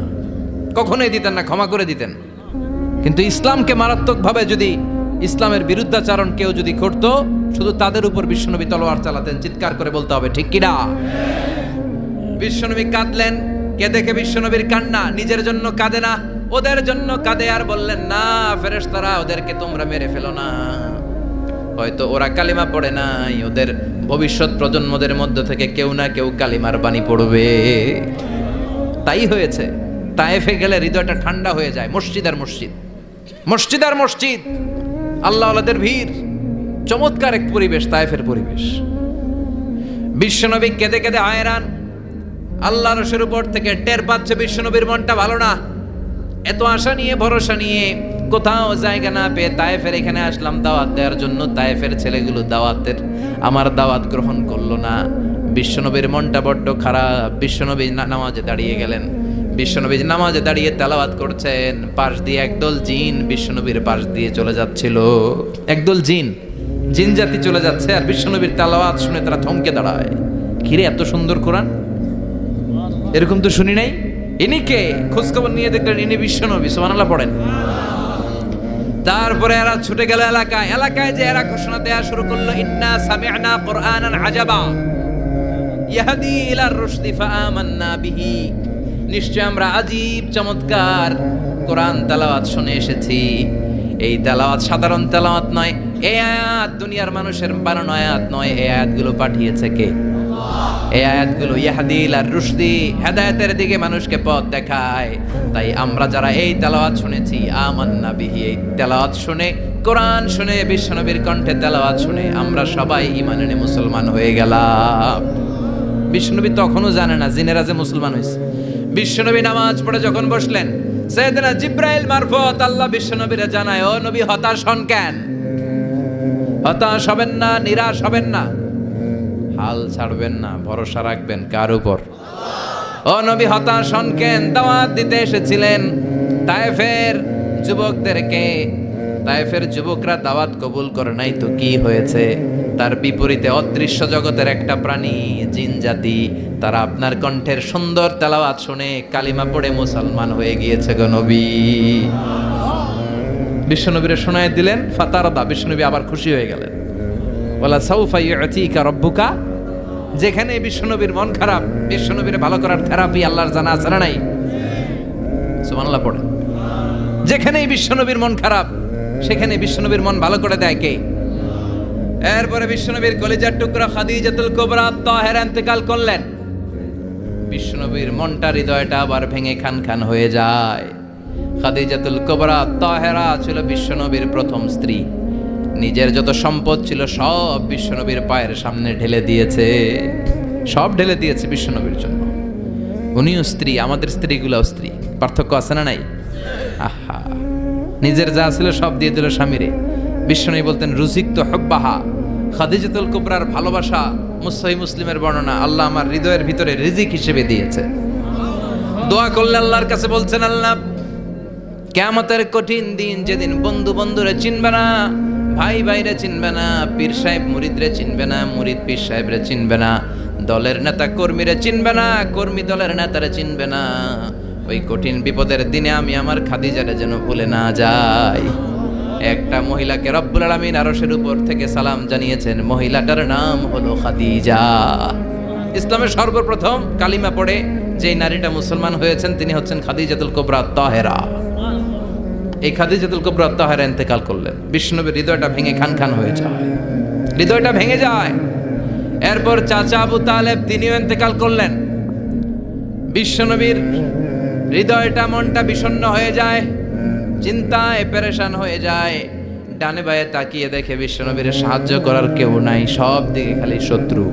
কখনোই দিতেন না, ক্ষমা করে দিতেন। কিন্তু ইসলামকে মারাত্মকভাবে যদি ইসলামের বিরুদ্ধাচারণ কেউ যদি করতো, শুধু তাদের উপর বিশ্বনবী তলোয়ার চালাতেন। চিৎকার করে বলতে হবে ঠিক কি না? বিশ্বনবী কাঁদলেন। কে দেখে বিশ্বনবীর কান্না, নিজের জন্য কাঁদে না, ওদের জন্য কাঁদে। আর বললেন, না ফেরেশতারা, ওদেরকে তোমরা মেরে ফেলো না, হয়তো ওরা কালিমা পড়ে নাই, ওদের ভবিষ্যৎ প্রজন্মদের মধ্যে থেকে কেউ না কেউ কালিমার বাণী পড়বে। তাই হয়েছে। তায়েফে গেলে হৃদয়টা ঠান্ডা হয়ে যায়। মসজিদ আর মসজিদ, মসজিদ আর মসজিদ, আল্লাহ আল্লাহদের ভিড়, চমৎকার এক পরিবেশ তায়েফের পরিবেশ। বিশ্বনবী কেঁদে কেঁদে হায়রান। আল্লাহ রসের উপর থেকে টের পাচ্ছে বিশ্বনবীর মনটা ভালো না। এত আশা নিয়ে ভরসা নিয়ে কোথাও জায়গা না পেয়ে তায়েফের এখানে আসলাম দাওয়াত দেওয়ার জন্য। তায়েফের ছেলেগুলো দাওয়াতের আমার দাওয়াত গ্রহণ করলো না। বিশ্বনবীর মনটা বড্ড খারাপ। বিশ্বনবী নামাজে দাঁড়িয়ে গেলেন। বিশ্বনবী নামাজে দাঁড়িয়ে তেলাওয়াত করছেন। পাশ দিয়ে একদল জিন বিশ্বনবীর পাশ দিয়ে চলে যাচ্ছিল। একদল জিন, জিন জাতি চলে যাচ্ছে, আর বিশ্বনবীর তেলাওয়াত শুনে তারা থমকে দাঁড়ায়। কিরে, এত সুন্দর কোরআন, এরকম তো শুনি নাই। ইনি কে? খোঁজখবর নিয়ে দেখলেন ইনি বিশ্বনবী। সুবহানাল্লাহ পড়েন। তারপরে এরা ছুটে গেল এলাকায়। এলাকায় যে এরা ঘোষণা দেয়া শুরু করলো, ইন্না সামি'না কুরআনান আজাবা ইয়াহদি ইলার রুশদি ফাআমান্না বিহি। নিশ্চয় আমরা আজীব চমৎকার কোরআন তেলাওয়াত শুনে এসেছি। এই তেলাওয়াত সাধারণ তেলাওয়াত নয়, এই আয়াত দুনিয়ার মানুষের বানানো আয়াত নয়। এই আয়াতগুলো পাঠিয়েছে কে? এই আয়াতগুলো ইয়াহদি ইলার রুশদি, হেদায়েতের দিকে মানুষকে পথ দেখায়। তাই আমরা যারা এই তেলাওয়াত শুনেছি, আমান্না বিহি, এই তেলাওয়াত শুনে, কোরআন শুনে, বিশ্বনবীর কণ্ঠে তেলাওয়াত শুনে আমরা সবাই ঈমান এনে মুসলমান হয়ে গেলাম। বিশ্বনবী তখনও জানে না জিনেরা যে মুসলমান হয়েছে। বিশ্বনবী নামাজ পড়ে যখন বসলেন, সাইয়েদনা জিব্রাইল মারফত আল্লাহ বিশ্বনবীরে জানায়, ও নবী হতাশ হন কেন? হতাশ হবেন না, নিরাশ হবেন না, হাল ছাড়বেন না, ভরসা রাখবেন কার উপর? ও নবী হতাশ হন কেন? দাওয়াত দিতে এসেছিলেন তায়েফের যুবকদেরকে। তায়েফের যুবকরা দাওয়াত কবুল করে নাই তো কি হয়েছে? তার বিপরীতে অদৃশ্য জগতের একটা প্রাণী, জিন জাতি, তারা আপনার কণ্ঠের সুন্দর তেলাওয়াত শুনে কালিমা পড়ে মুসলমান হয়ে গিয়েছে গো নবী। বিশ্বনবীরে শোনায় দিলেন। ফাতারাদা, বিশ্বনবী আবার খুশি হয়ে গেলেন। ওয়ালা সাউফা ইউতিকা রাব্বুকা। যেখানে বিশ্বনবীর মন খারাপ, বিশ্বনবীর ভালো করার থেরাপি আল্লাহর জানা আছে না নাই? সুবহানাল্লাহ পড়ে। যেখানেই বিশ্বনবীর মন খারাপ, সেখানে বিশ্বনবীর মন ভালো করে দেয় কে? এরপরে বিশ্বনবীর কলিজার টুকরা খাদিজাতুল কুবরা তাহেরা ইন্তেকাল করলেন। বিশ্বনবীর মনটা, হৃদয়টা আবার ভেঙে খান খান হয়ে যায়। খাদিজাতুল কুবরা তাহেরা ছিল বিশ্বনবীর প্রথম স্ত্রী। নিজের যত সম্পদ ছিল সব বিশ্বনবীর পায়ের সামনে ঢেলে দিয়েছে, সব ঢেলে দিয়েছে বিশ্বনবীর জন্য। উনিও স্ত্রী, আমাদের স্ত্রীগুলাও স্ত্রী। পার্থক্য আছে না নাই? আহা, নিজের যা ছিল সব দিয়ে দিল স্বামীরে। বিশ্বনবী বলতেন, রুজিকতু হুব্বাহা। খাদিজাতুল কুবরার ভালোবাসা সহিহ মুসলিমের বর্ণনা, আল্লাহ আমার হৃদয়ের ভিতরে রিজিক হিসেবে দিয়েছে। দোয়া করলে আল্লাহর কাছে বলছেন, আল্লাহ কিয়ামতের কঠিন দিন, যেদিন বন্ধু বন্ধুরে চিনবে না, ভাই ভাইরে চিনবে না, পীর সাহেব মুরিদরে চিনবে না, মুরিদ পীর সাহেবরে চিনবে না, দলের নেতা কর্মীরে চিনবে না, কর্মী দলের নেতারে চিনবে না, ওই কঠিন বিপদের দিনে আমি আমার খাদিজারে যেন ভুলে না যাই। একটা মহিলাকে রব্বুল আলামিন আরশের উপর থেকে সালাম জানিয়েছেন, মহিলাটার নাম হলো খাদিজা। ইসলামের সর্বপ্রথম কালিমা পড়ে যে নারীটা মুসলমান হয়েছেন তিনি হচ্ছেন খাদিজাতুল কুবরা তাহেরা। এই খাদিজাতুল কুবরা তাহেরা ইন্তেকাল করলেন। বিশ্বনবীর হৃদয়টা ভেঙে খান খান হয়ে যায়, হৃদয়টা ভেঙে যায়। এরপর চাচা আবু তালেব তিনিও ইন্তেকাল করলেন। বিশ্বনবীর হৃদয়টা, মনটা বিষণ্ণ হয়ে যায়, চিন্তায় পেরেশান হয়ে যায়। ডানে বায়ে তাকিয়ে দেখে বিশ্বনবীর সাহায্য করার কেউ নাই, সব দিকে খালি শত্রু,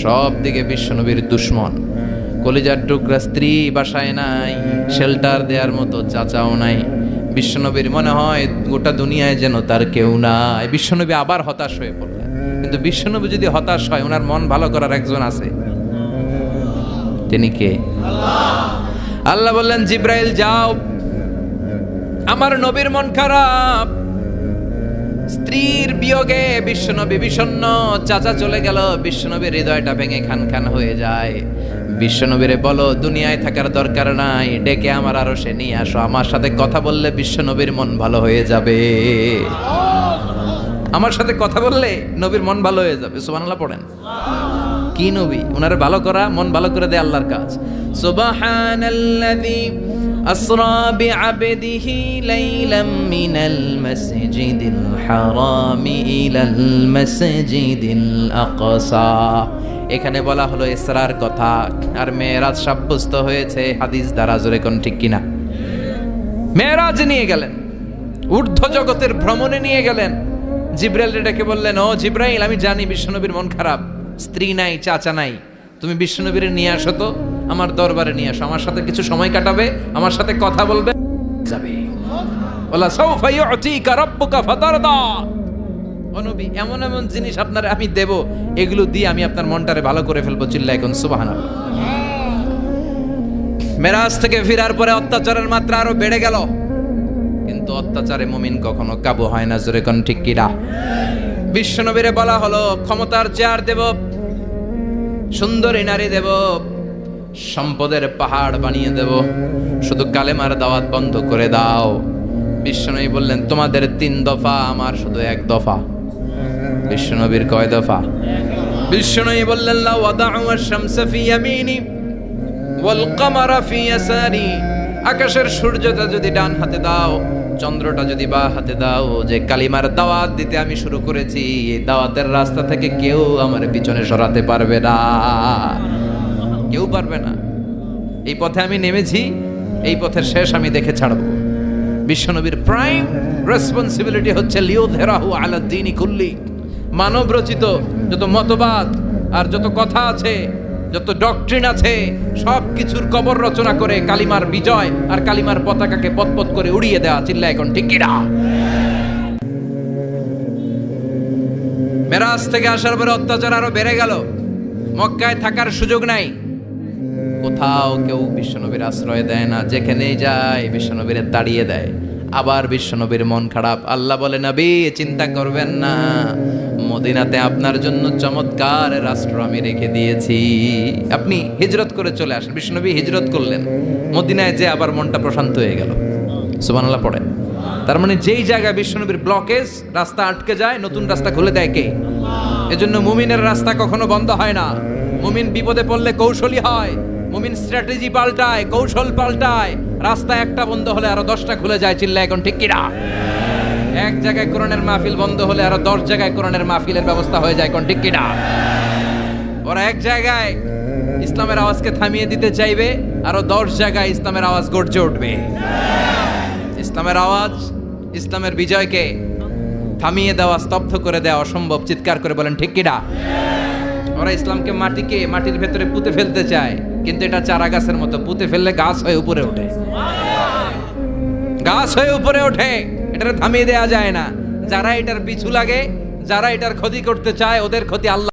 সব দিকে বিশ্বনবীর দুশ্মন। কলিজার টুকরা স্ত্রী বাসায় নাই, শেল্টার দেওয়ার মতো চাচাও নাই। বিশ্বনবীর মনে হয় গোটা দুনিয়ায় যেন তার কেউ নাই। বিশ্বনবী আবার হতাশ হয়ে পড়লেন। কিন্তু বিশ্বনবী যদি হতাশ হয়, ওনার মন ভালো করার একজন আছে। তিনি কে? আল্লাহ বললেন, জিব্রাইল যাও, আমার নবীর মন খারাপ, স্ত্রীর বিয়োগে বিশ্বনবী বিষণ্ণ, চাচা চলে গেল, বিশ্বনবীর হৃদয়টা ভেঙে খান খান হয়ে যায়। বিশ্বনবীরে বলো দুনিয়ায় থাকার দরকার নাই, ডেকে আমার আরশে নিয়ে আসো, আমার সাথে কথা বললে বিশ্বনবীর মন ভালো হয়ে যাবে। আমার সাথে কথা বললে নবীর মন ভালো হয়ে যাবে। সুবহানাল্লাহ পড়েন। কি নবী, ওনারে ভালো করা, মন ভালো করে দেয় আল্লাহর কাজ। সুবহানাল্লাযী আসরা বিআবদিহি লাইলাম মিনাল মাসজিদিল হারামি ইলাল মাসজিদিল আকসা। এখানে বলা হলো ইসরার কথা, আর মেরাজ সাব্যস্ত হয়েছে হাদিস দ্বারা। জোরে কোন ঠিক কিনা? মেরাজ নিয়ে গেলেন, ঊর্ধ্ব জগতের ভ্রমণে নিয়ে গেলেন। জিব্রাইল ডেকে বললেন, ও জিব্রাইল, আমি জানি বিশ্বনবীর মন খারাপ, স্ত্রী নাই, চাচা নাই, তুমি বিশ্বনবীর নিয়ে আসো তো, আমার দরবারে নিয়ে আসো, আমার সাথে কিছু সময় কাটাবে, আমার সাথে কথা বলবে, যাবে। ওয়ালা সাউফা ইউতিকা রাব্বুকা ফাতারদা। ও নবী, এমন এমন জিনিস আপনার আমি দেব, এগুলো দিয়ে আমি আপনার মনটারে ভালো করে ফেলবো। চিল্লায় কোন সুবহানাল্লাহ। মেরাজ থেকে ফেরার পরে অত্যাচারের মাত্রা আরো বেড়ে গেল, কিন্তু অত্যাচারে মুমিন কখনো কাবু হয় না। জোরে কোন ঠিক কিনা? বিশ্বনবীরে বলা হলো, ক্ষমতার চেয়ার দেব, সুন্দরী নারী দেব, সম্পদের পাহাড় বানিয়ে দেব, শুধু কালেমার দাওয়াত বন্ধ করে দাও। বিশ্বনবী বললেন, তোমাদের 3 দফা, আমার শুধু 1 দফা। বিশ্বনবীর কয় দফা? বিশ্বনবী বললেন, লা ওয়াদাউ আশ-শামসা ফি ইয়ামিনি ওয়াল কামারা ফি ইয়াসারি। আকাশের সূর্যটা যদি ডান হাতে দাও, চন্দ্রটা যদি বাঁ হাতে দাও, যে কালিমার দাওয়াত দিতে আমি শুরু করেছি, এই দাওয়াতের রাস্তা থেকে কেউ আমার পিছনে সরাতে পারবে না, কেউ পারবে না। এই পথে আমি নেমেছি, এই পথের শেষ আমি দেখে ছাড়ব। বিশ্বনবীর প্রাইম রেসপন্সিবিলিটি হচ্ছে লিউযহিরাহু আলা দ্বীনি কুল্লি। মানব রচিত যত মতবাদ আর যত কথা আছে, যত ডক্ট্রিন আছে, সব কিছুর কবর রচনা করে কালিমার বিজয় আর কালিমার পতাকাকে পতপত করে উড়িয়ে দেওয়া। চিল্লা এখন ঠিক কিনা? মেরাজ থেকে আসার পরে অত্যাচার আরো বেড়ে গেল, মক্কায় থাকার সুযোগ নাই, কোথাও কেউ বিশ্বনবীর আশ্রয় দেয় না, যেখানেই যায় বিশ্বনবীর তাড়িয়ে দেয়। আবার বিশ্বনবীর মন খারাপ। আল্লাহ বলে, নবী চিন্তা করবেন না, মদিনাতে আপনার জন্য চমৎকার রাষ্ট্র আমি রেখে দিয়েছি, আপনি হিজরত করে চলে আসেন। বিশ্বনবী হিজরত করলেন, মদিনায় যে আবার মনটা প্রশান্ত হয়ে গেল। সুবহানাল্লাহ পড়ে। তার মানে যেই জায়গায় বিশ্বনবীর ব্লকেজ, রাস্তা আটকে যায়, নতুন রাস্তা খুলে দেয় কে? এজন্য মুমিনের রাস্তা কখনো বন্ধ হয় না। মুমিন বিপদে পড়লে কৌশলী হয়, মুমিন স্ট্র্যাটেজি পাল্টায়, কৌশল পাল্টায়। রাস্তা একটা বন্ধ হলে আরো 10টা খুলে যায়। চিল্লা এখন ঠিক কিনা? এক জায়গায় কোরআনের মাহফিল বন্ধ হলে আরো 10 জায়গায় কোরআনের মাহফিলের ব্যবস্থা হয়ে যায়। কোন ঠিক কিনা? ওরা এক জায়গায় ইসলামের আওয়াজকে থামিয়ে দিতে চাইবে, আরো 10 জায়গায় ইসলামের আওয়াজ গর্জে উঠবে। ইসলামের আওয়াজ, ইসলামের বিজয়কে থামিয়ে দেওয়া, স্তব্ধ করে দেওয়া অসম্ভব। চিৎকার করে বলেন ঠিক কিনা? ওরা ইসলামকে মাটির ভেতরে পুঁতে ফেলতে চায়, কিন্তু এটা চারা গাছের মতো, পুঁতে ফেললে গাছ হয়ে উপরে ওঠে, গাছ হয়ে উপরে ওঠে, এটা থামিয়ে দেওয়া যায় না। যারা এটার পিছু লাগে, যারা এটার ক্ষতি করতে চায়, ওদের ক্ষতি আল্লাহ